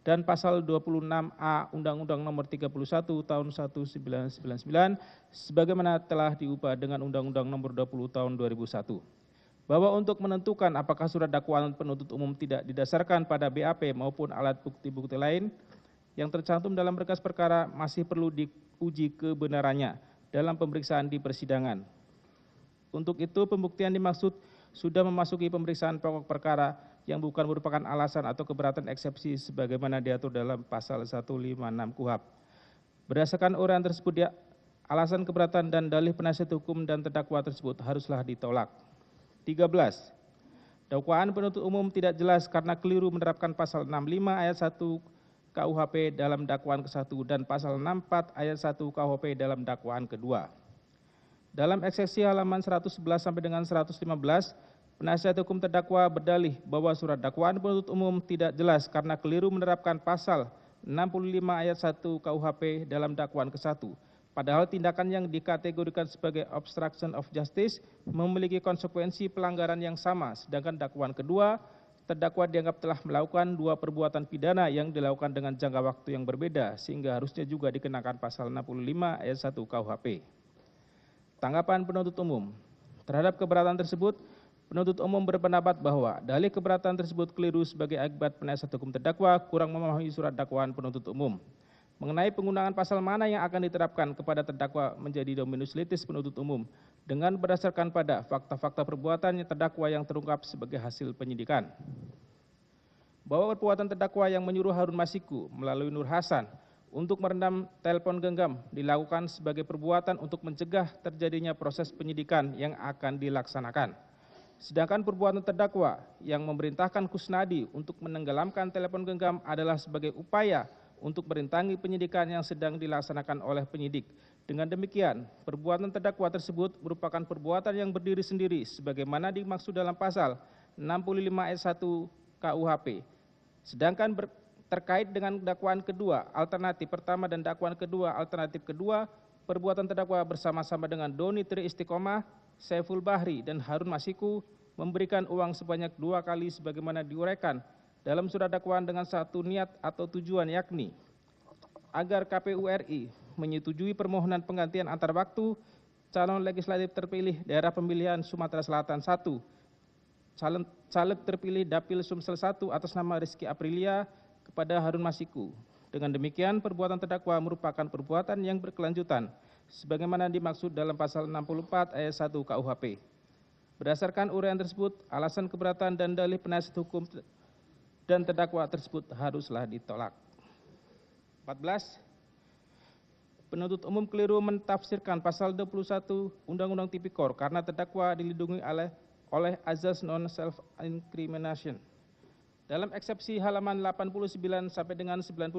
dan pasal 26A Undang-Undang Nomor 31 Tahun 1999 sebagaimana telah diubah dengan Undang-Undang Nomor 20 Tahun 2001. Bahwa untuk menentukan apakah surat dakwaan penuntut umum tidak didasarkan pada BAP maupun alat bukti-bukti lain yang tercantum dalam berkas perkara masih perlu diuji kebenarannya dalam pemeriksaan di persidangan. Untuk itu pembuktian dimaksud sudah memasuki pemeriksaan pokok perkara yang bukan merupakan alasan atau keberatan eksepsi sebagaimana diatur dalam pasal 156 KUHP. Berdasarkan uraian tersebut, alasan keberatan dan dalih penasihat hukum dan terdakwa tersebut haruslah ditolak. 13. Dakwaan penuntut umum tidak jelas karena keliru menerapkan pasal 65 ayat 1 KUHP dalam dakwaan ke-1 dan pasal 64 ayat 1 KUHP dalam dakwaan kedua. Dalam eksepsi halaman 111 sampai dengan 115, penasihat hukum terdakwa berdalih bahwa surat dakwaan penuntut umum tidak jelas karena keliru menerapkan pasal 65 ayat 1 KUHP dalam dakwaan ke-1. Padahal tindakan yang dikategorikan sebagai obstruction of justice memiliki konsekuensi pelanggaran yang sama, sedangkan dakwaan kedua, terdakwa dianggap telah melakukan dua perbuatan pidana yang dilakukan dengan jangka waktu yang berbeda, sehingga harusnya juga dikenakan pasal 65 ayat 1 KUHP. Tanggapan penuntut umum. Terhadap keberatan tersebut, Penuntut umum berpendapat bahwa dalih keberatan tersebut keliru sebagai akibat penasihat hukum terdakwa kurang memahami surat dakwaan penuntut umum. Mengenai penggunaan pasal mana yang akan diterapkan kepada terdakwa menjadi dominus litis penuntut umum dengan berdasarkan pada fakta-fakta perbuatannya terdakwa yang terungkap sebagai hasil penyidikan. Bahwa perbuatan terdakwa yang menyuruh Harun Masiku melalui Nur Hasan untuk merendam telepon genggam dilakukan sebagai perbuatan untuk mencegah terjadinya proses penyidikan yang akan dilaksanakan. Sedangkan perbuatan terdakwa yang memerintahkan Kusnadi untuk menenggelamkan telepon genggam adalah sebagai upaya untuk merintangi penyidikan yang sedang dilaksanakan oleh penyidik. Dengan demikian, perbuatan terdakwa tersebut merupakan perbuatan yang berdiri sendiri sebagaimana dimaksud dalam pasal 65 ayat 1 KUHP. Sedangkan terkait dengan dakwaan kedua, alternatif pertama dan dakwaan kedua, alternatif kedua, perbuatan terdakwa bersama-sama dengan Doni Tri Istiqomah, Saiful Bahri, dan Harun Masiku memberikan uang sebanyak 2 kali sebagaimana diuraikan dalam surat dakwaan dengan satu niat atau tujuan, yakni agar KPU RI menyetujui permohonan penggantian antar waktu calon legislatif terpilih daerah pemilihan Sumatera Selatan 1, caleg terpilih Dapil Sumsel 1 atas nama Rizky Aprilia kepada Harun Masiku. Dengan demikian, perbuatan terdakwa merupakan perbuatan yang berkelanjutan sebagaimana dimaksud dalam pasal 64 ayat 1 KUHP. Berdasarkan uraian tersebut, alasan keberatan dan dalih penasihat hukum dan terdakwa tersebut haruslah ditolak. 14. Penuntut umum keliru mentafsirkan pasal 21 Undang-Undang Tipikor karena terdakwa dilindungi oleh azas non-self-incrimination. Dalam eksepsi halaman 89 sampai dengan 95,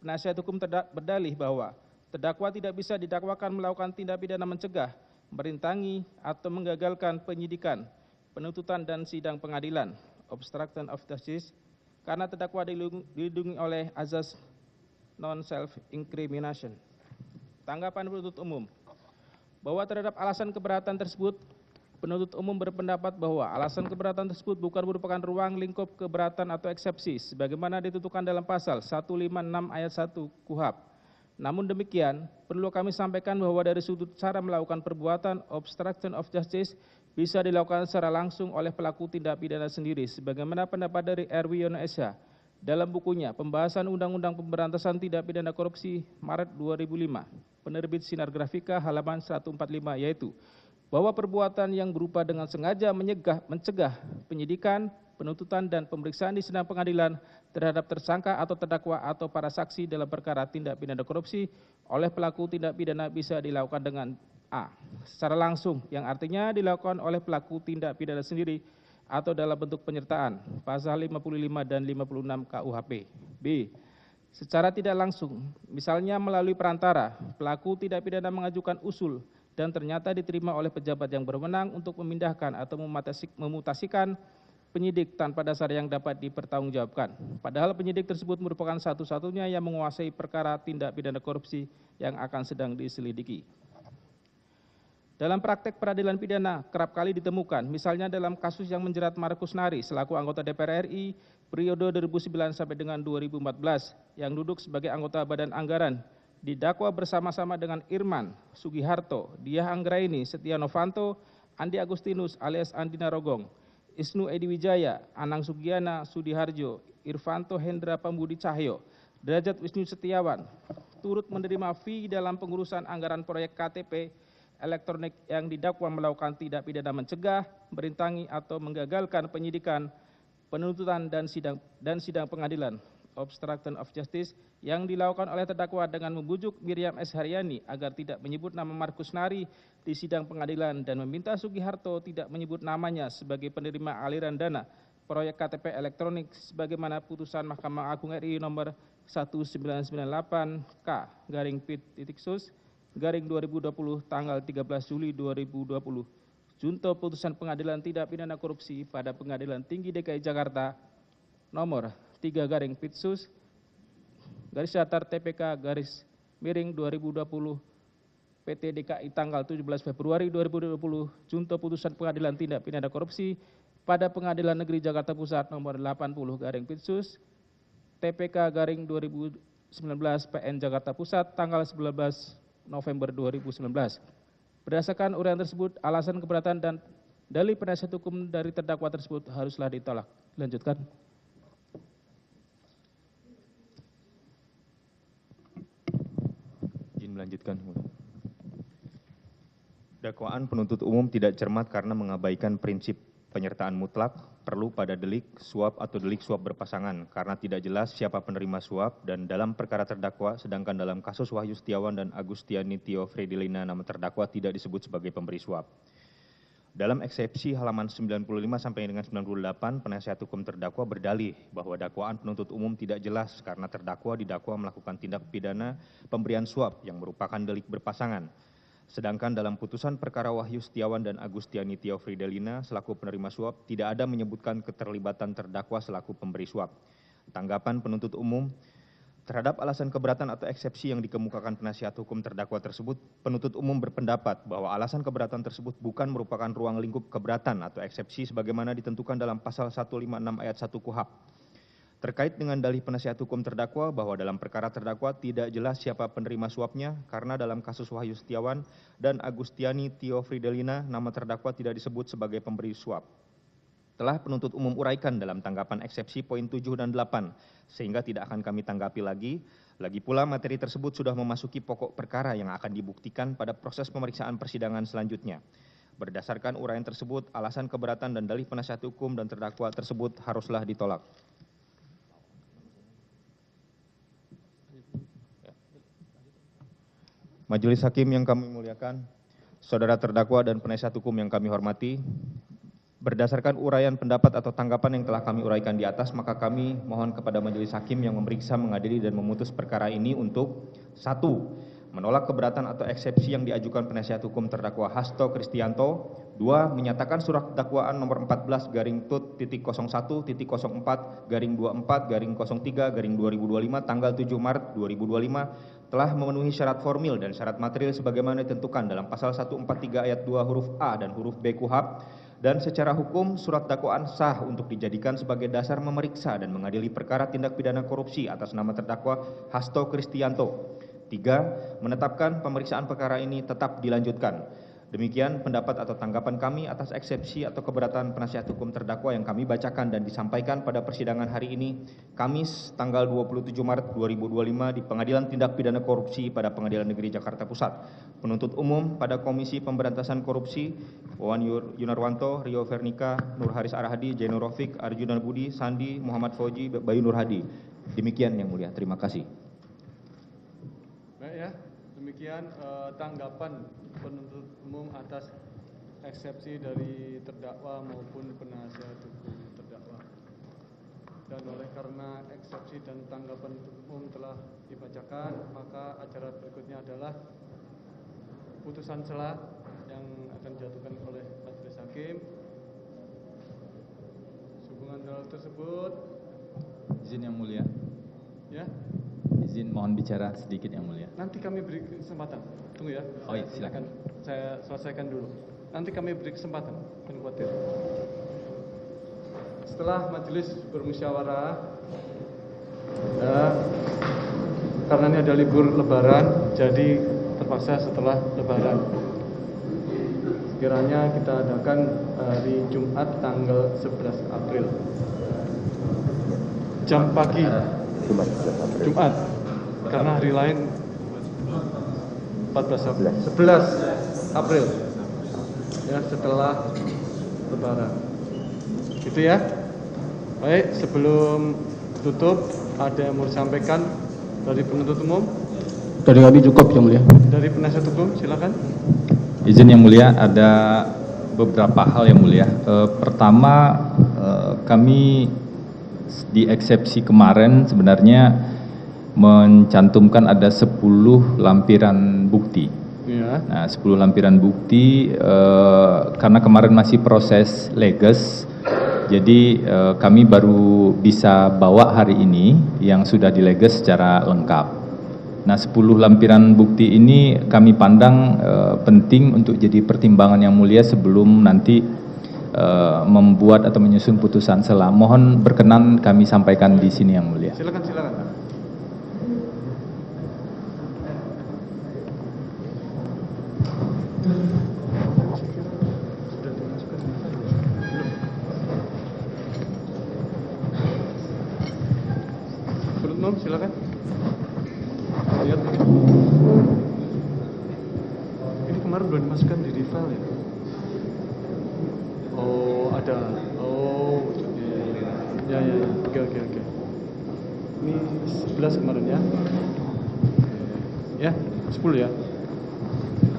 penasihat hukum berdalih bahwa terdakwa tidak bisa didakwakan melakukan tindak pidana mencegah, merintangi, atau menggagalkan penyidikan, penuntutan, dan sidang pengadilan, obstruction of justice, karena terdakwa dilindungi oleh azas non-self-incrimination. Tanggapan penuntut umum bahwa terhadap alasan keberatan tersebut, penuntut umum berpendapat bahwa alasan keberatan tersebut bukan merupakan ruang lingkup keberatan atau eksepsi sebagaimana ditentukan dalam pasal 156 ayat 1 KUHP. Namun demikian, perlu kami sampaikan bahwa dari sudut cara melakukan perbuatan obstruction of justice bisa dilakukan secara langsung oleh pelaku tindak pidana sendiri sebagaimana pendapat dari R.W. Yono SH dalam bukunya Pembahasan Undang-Undang Pemberantasan Tindak Pidana Korupsi Maret 2005, penerbit Sinar Grafika halaman 145, yaitu bahwa perbuatan yang berupa dengan sengaja mencegah penyidikan, penuntutan, dan pemeriksaan di sidang pengadilan terhadap tersangka atau terdakwa atau para saksi dalam perkara tindak pidana korupsi oleh pelaku tindak pidana bisa dilakukan dengan A. Secara langsung, yang artinya dilakukan oleh pelaku tindak pidana sendiri atau dalam bentuk penyertaan, pasal 55 dan 56 KUHP. B. Secara tidak langsung, misalnya melalui perantara, pelaku tidak pidana mengajukan usul dan ternyata diterima oleh pejabat yang berwenang untuk memindahkan atau memutasikan penyidik tanpa dasar yang dapat dipertanggungjawabkan. Padahal penyidik tersebut merupakan satu-satunya yang menguasai perkara tindak pidana korupsi yang akan sedang diselidiki. Dalam praktek peradilan pidana kerap kali ditemukan, misalnya dalam kasus yang menjerat Markus Nari selaku anggota DPR RI periode 2009 sampai dengan 2014 yang duduk sebagai anggota Badan Anggaran, didakwa bersama-sama dengan Irman Sugiharto, Diah Anggraini, Setia Novanto, Andi Agustinus alias Andi Narogong, Isnu Edi Wijaya, Anang Sugiana Sudiharjo, Irvanto Hendra Pambudi Cahyo, Derajat Wisnu Setiawan, turut menerima fee dalam pengurusan anggaran proyek KTP elektronik yang didakwa melakukan tindak pidana mencegah, merintangi, atau menggagalkan penyidikan, penuntutan, dan sidang pengadilan, obstruction of justice, yang dilakukan oleh terdakwa dengan membujuk Miriam S. Haryani agar tidak menyebut nama Markus Nari di sidang pengadilan dan meminta Sugiharto tidak menyebut namanya sebagai penerima aliran dana proyek KTP elektronik sebagaimana putusan Mahkamah Agung RI nomor 1998K/Pit.Sus/2020 tanggal 13 Juli 2020. Junto putusan Pengadilan Tindak Pidana Korupsi pada Pengadilan Tinggi DKI Jakarta nomor 3/Pit.Sus _TPK_2020 PT DKI tanggal 17 Februari 2020 junto putusan Pengadilan Tindak Pidana Korupsi pada Pengadilan Negeri Jakarta Pusat nomor 80/Pit.Sus TPK_2019 PN Jakarta Pusat tanggal 19 November 2019. Berdasarkan uraian tersebut, alasan keberatan dan Dalih penasihat hukum dari terdakwa tersebut haruslah ditolak. Lanjutkan. Izin melanjutkan. Dakwaan penuntut umum tidak cermat karena mengabaikan prinsip penyertaan mutlak perlu pada delik suap atau delik suap berpasangan karena tidak jelas siapa penerima suap dan dalam perkara terdakwa, sedangkan dalam kasus Wahyu Setiawan dan Agustiani Tio Fredilina nama terdakwa tidak disebut sebagai pemberi suap. Dalam eksepsi halaman 95 sampai dengan 98, penasihat hukum terdakwa berdalih bahwa dakwaan penuntut umum tidak jelas karena terdakwa didakwa melakukan tindak pidana pemberian suap yang merupakan delik berpasangan. Sedangkan dalam putusan perkara Wahyu Setiawan dan Agustiani Tio Fredilina selaku penerima suap tidak ada menyebutkan keterlibatan terdakwa selaku pemberi suap. Tanggapan penuntut umum terhadap alasan keberatan atau eksepsi yang dikemukakan penasihat hukum terdakwa tersebut, penuntut umum berpendapat bahwa alasan keberatan tersebut bukan merupakan ruang lingkup keberatan atau eksepsi sebagaimana ditentukan dalam pasal 156 ayat 1 KUHP. Terkait dengan dalih penasihat hukum terdakwa bahwa dalam perkara terdakwa tidak jelas siapa penerima suapnya karena dalam kasus Wahyu Setiawan dan Agustiani Tio Fredilina nama terdakwa tidak disebut sebagai pemberi suap. Telah penuntut umum uraikan dalam tanggapan eksepsi poin 7 dan 8, sehingga tidak akan kami tanggapi lagi. Lagi pula materi tersebut sudah memasuki pokok perkara yang akan dibuktikan pada proses pemeriksaan persidangan selanjutnya. Berdasarkan uraian tersebut, alasan keberatan dan dalih penasihat hukum dan terdakwa tersebut haruslah ditolak. Majelis Hakim yang kami muliakan, saudara terdakwa dan penasihat hukum yang kami hormati, berdasarkan uraian pendapat atau tanggapan yang telah kami uraikan di atas, maka kami mohon kepada Majelis Hakim yang memeriksa, mengadili, dan memutus perkara ini untuk 1. Menolak keberatan atau eksepsi yang diajukan penasihat hukum terdakwa Hasto Kristianto. 2. Menyatakan surat dakwaan nomor 14/01.04/24/03/2025 tanggal 7 Maret 2025 telah memenuhi syarat formil dan syarat material sebagaimana ditentukan dalam pasal 143 ayat 2 huruf A dan huruf B KUHP, dan secara hukum surat dakwaan sah untuk dijadikan sebagai dasar memeriksa dan mengadili perkara tindak pidana korupsi atas nama terdakwa Hasto Kristianto. 3. Menetapkan pemeriksaan perkara ini tetap dilanjutkan. Demikian pendapat atau tanggapan kami atas eksepsi atau keberatan penasihat hukum terdakwa yang kami bacakan dan disampaikan pada persidangan hari ini, Kamis tanggal 27 Maret 2025 di Pengadilan Tindak Pidana Korupsi pada Pengadilan Negeri Jakarta Pusat. Penuntut umum pada Komisi Pemberantasan Korupsi, Wawan Yunarwanto, Rio Vernika, Nur Haris Arhadi, Jeno Rofik, Arjuna Budi, Sandi, Muhammad Fauji, Bayu Nur Hadi. Demikian yang mulia, terima kasih. Baik ya, demikian tanggapan penuntut umum atas eksepsi dari terdakwa maupun penasihat hukum terdakwa. Dan oleh karena eksepsi dan tanggapan penuntut umum telah dibacakan, maka acara berikutnya adalah putusan sela yang akan dijatuhkan oleh Majelis Hakim. Sehubungan hal tersebut, izin yang mulia. Ya. Izin mohon bicara sedikit yang mulia. Nanti kami beri kesempatan. Tunggu ya. Oh iya, silakan. Saya selesaikan dulu. Nanti kami beri kesempatan. Jangan khawatir. Setelah majelis bermusyawarah, karena ini ada libur Lebaran, jadi terpaksa setelah Lebaran. Sekiranya kita adakan hari Jumat tanggal 11 April. Jam pagi. Jumat. Karena hari lain 11 April ya, setelah Lebaran. Gitu ya. Baik, sebelum tutup ada yang mau disampaikan dari penuntut umum? Dari kami cukup yang mulia. Dari penasihat hukum silakan. Izin yang mulia, ada beberapa hal yang mulia. Pertama, kami di eksepsi kemarin sebenarnya mencantumkan ada 10 lampiran bukti. Ya. Nah, 10 lampiran bukti karena kemarin masih proses leges, jadi kami baru bisa bawa hari ini yang sudah dileges secara lengkap. Nah, 10 lampiran bukti ini kami pandang penting untuk jadi pertimbangan yang mulia sebelum nanti membuat atau menyusun putusan sela. Mohon berkenan kami sampaikan di sini yang mulia. Silakan, silakan. silakan. Lihat ini. Ini kemarin belum dimasukkan di file ya? Oh, ada. Oh, ya. Oke. Ini 11 kemarin ya? Ya, 10 ya?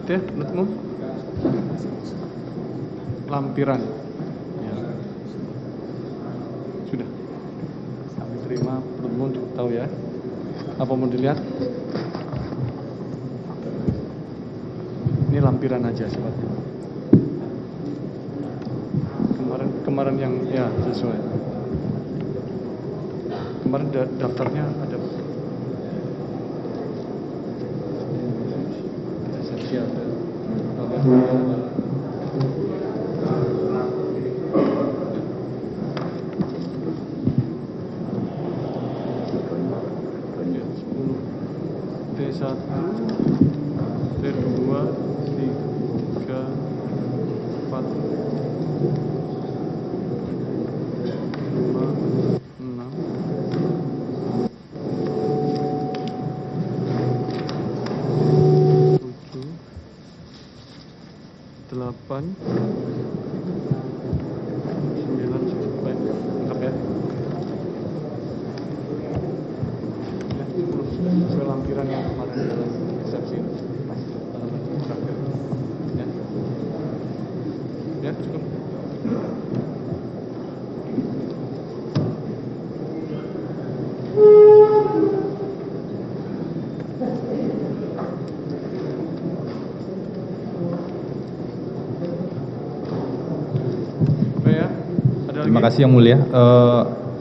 Itu ya, penuntut umum? Lampiran. Ya. Sudah. Kami terima, penuntut umum cukup tahu ya. Apa mau dilihat? Ini lampiran aja sifatnya. Kemarin yang ya sesuai. Kemarin daftarnya ada seksi ada. T1, T2, 3, 4, 5, 6, 7, 8, 9, baik, lengkap ya. Ya, 10 sesuai lampiran yang kemarin dalam eksepsi terakhir. Ya, cukup. Terima kasih Yang Mulia.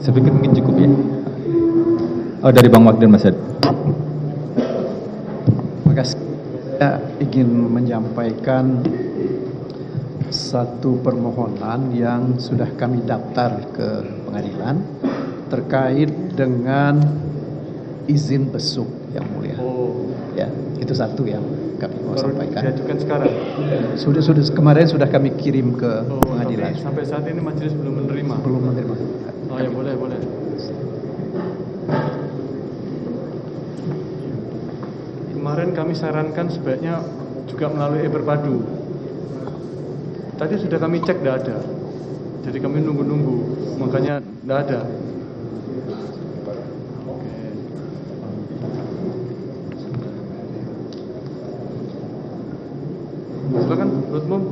Saya pikir mungkin cukup ya. Oh, dari Bang Magdir Mas Ed. Terima kasih. Saya ingin menyampaikan satu permohonan yang sudah kami daftar ke pengadilan terkait dengan izin besuk Yang Mulia. Oh, Ya, itu satu yang kami mau baru sampaikan. diajukan sekarang. Sudah kemarin sudah kami kirim ke Oh, pengadilan. sampai saat ini majelis belum menerima. Belum menerima. Oh ya, boleh. Kemarin kami sarankan sebaiknya juga melalui e-Berpadu. Tadi sudah kami cek, tidak ada. Jadi kami nunggu-nunggu, makanya tidak ada. Silakan, penuntut umum.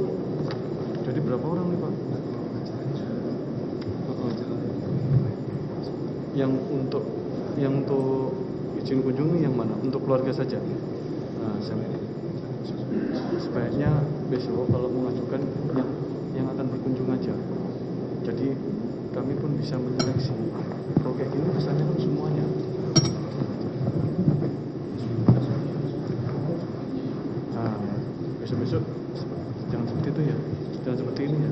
Jadi berapa orang nih Pak? Yang untuk izin kunjungi yang mana? Untuk keluarga saja. Nah, sebaiknya besok kalau mengajukan yang akan berkunjung aja. Jadi kami pun bisa menyeleksi. Kalau kayak gini kesannya kan semuanya. Nah, besok jangan seperti itu ya, jangan seperti ini ya.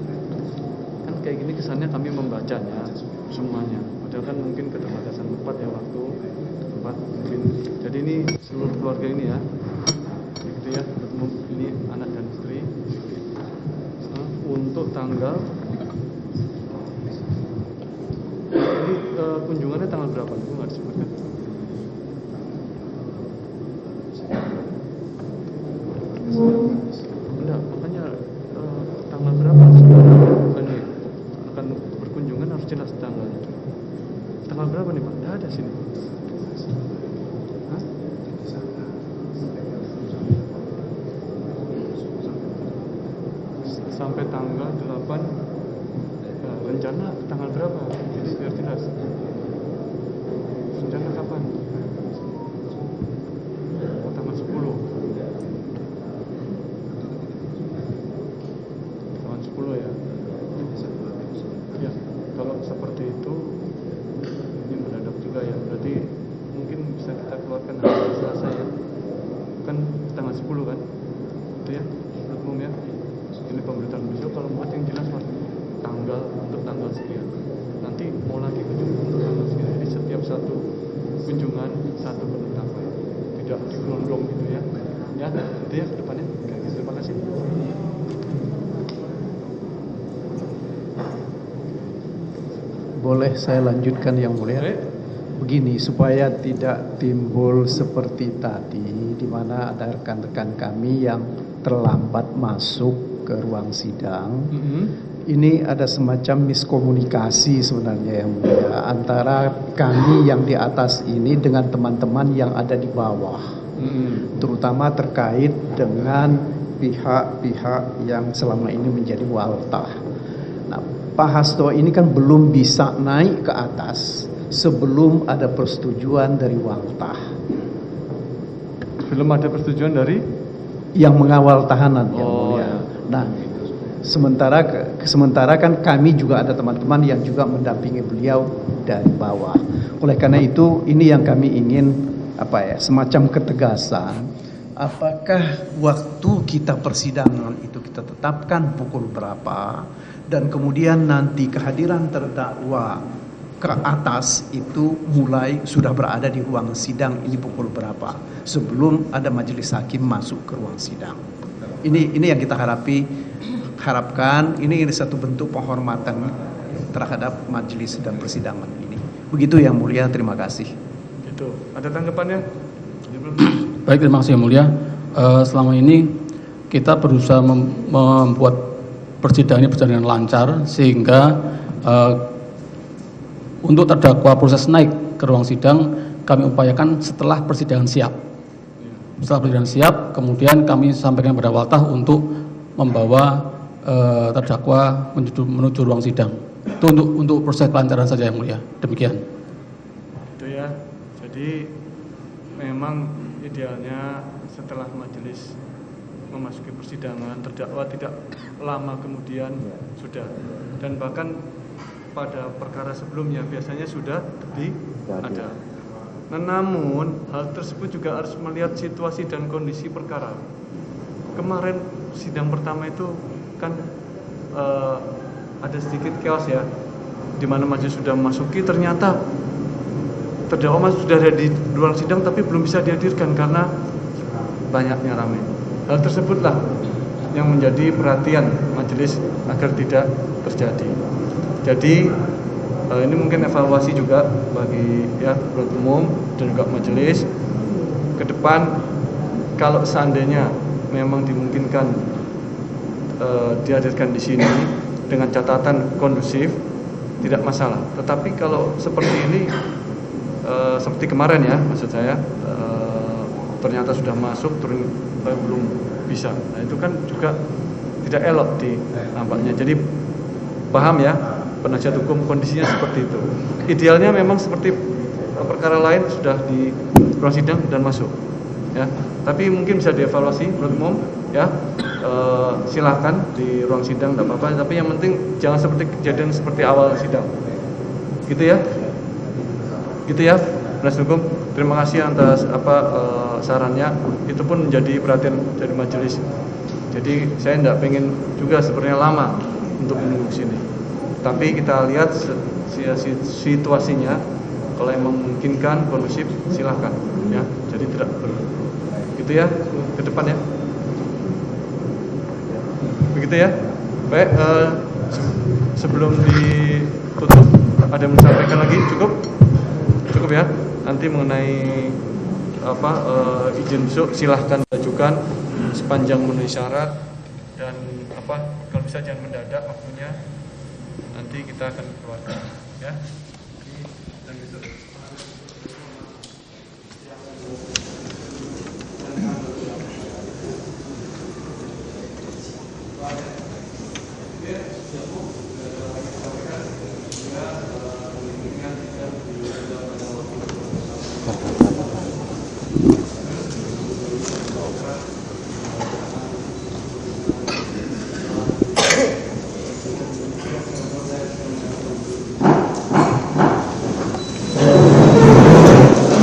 Kan kayak gini kesannya kami membacanya semuanya. Padahal kan mungkin keterbatasan tempat ya, waktu tempat mungkin. Jadi ini seluruh keluarga ini ya, gitu ya. Ini anak dan istri. Untuk tanggal ini kunjungannya tanggal berapa? Itu nggak disebutkan. Enggak, makanya tanggal berapa ini akan berkunjungan harus jelas tanggalnya. Tanggal berapa nih Pak? Nggak ada sini. Hah? Sampai tanggal 8. Nah, rencana tanggal berapa? Jadi biar jelas. Rencana kapan? Oh, tanggal 10. Tanggal 10 ya. Ya, kalau seperti itu ini mendadak juga ya. Berarti mungkin bisa kita keluarkan hari Selasa ya. Kan tanggal 10 kan? Itu ya, penuntut umum ya. Ini pemberitaan besok kalau buat yang jelas Pak. Tanggal untuk tanggal sekian. Nanti mau lagi kunjungan untuk tanggal sekian. Jadi setiap satu kunjungan satu penetapan. Tidak digelondong gitu ya. Ya, itu ya ke depannya. Oke, terima kasih. Boleh saya lanjutkan Yang Mulia? Baik. begini, supaya tidak timbul seperti tadi, di mana ada rekan-rekan kami yang terlambat masuk ke ruang sidang. Ini ada semacam miskomunikasi sebenarnya yang mulia antara kami yang di atas ini dengan teman-teman yang ada di bawah, terutama terkait dengan pihak-pihak yang selama ini menjadi waltah. Nah, Pak Hasto ini kan belum bisa naik ke atas sebelum ada persetujuan dari waltah. Belum ada persetujuan dari yang mengawal tahanan yang mulia. Nah, sementara kan kami juga ada teman-teman yang juga mendampingi beliau dari bawah. Oleh karena itu ini yang kami ingin semacam ketegasan. Apakah waktu kita persidangan itu kita tetapkan pukul berapa, dan kemudian nanti kehadiran terdakwa ke atas itu mulai sudah berada di ruang sidang ini pukul berapa sebelum ada majelis hakim masuk ke ruang sidang. Ini yang kita harapkan, ini satu bentuk penghormatan terhadap majelis dan persidangan ini. Begitu yang mulia, terima kasih. Gitu. Ada tanggapannya? Baik, terima kasih yang mulia. Selama ini kita berusaha membuat persidangan ini berjalan dengan lancar, sehingga untuk terdakwa proses naik ke ruang sidang kami upayakan setelah persidangan siap. Setelah persidangan siap, kemudian kami sampaikan pada waltah untuk membawa terdakwa menuju ruang sidang. Itu untuk proses pelancaran saja yang mulia. Demikian. Itu ya. Jadi memang idealnya setelah majelis memasuki persidangan, terdakwa tidak lama kemudian sudah, dan bahkan pada perkara sebelumnya biasanya sudah ada. Nah, namun hal tersebut juga harus melihat situasi dan kondisi perkara. Kemarin sidang pertama itu kan ada sedikit chaos ya, di mana majelis sudah memasuki, ternyata terdakwa sudah ada di ruang sidang tapi belum bisa dihadirkan karena banyaknya ramai. Hal tersebutlah yang menjadi perhatian majelis agar tidak terjadi. Jadi ini mungkin evaluasi juga bagi penuntut umum dan juga majelis ke depan, kalau seandainya memang dimungkinkan dihadirkan di sini dengan catatan kondusif, tidak masalah. Tetapi kalau seperti ini, seperti kemarin ya, maksud saya ternyata sudah masuk, tapi belum bisa. Nah, itu kan juga tidak elok di nampaknya. Jadi paham ya, penasihat hukum kondisinya seperti itu. Idealnya memang seperti perkara lain sudah di ruang sidang dan masuk, ya. Tapi mungkin bisa dievaluasi menurut umum, ya. Silahkan di ruang sidang, tidak apa-apa. Tapi yang penting jangan seperti kejadian seperti awal sidang, gitu ya. Gitu ya, penasihat hukum. Terima kasih atas sarannya. Itu pun menjadi perhatian dari majelis. Jadi saya tidak pengen juga sebenarnya lama untuk menunggu sini. Tapi kita lihat situasinya, kalau yang memungkinkan kondusif silahkan, ya. Jadi tidak perlu, gitu ya, ke depan ya. Begitu ya. Baik, sebelum ditutup ada yang menyampaikan lagi? Cukup ya. Nanti mengenai izin besok silahkan ajukan sepanjang memenuhi syarat, dan kalau bisa jangan mendadak waktunya. Nanti kita akan keluarkan, ya.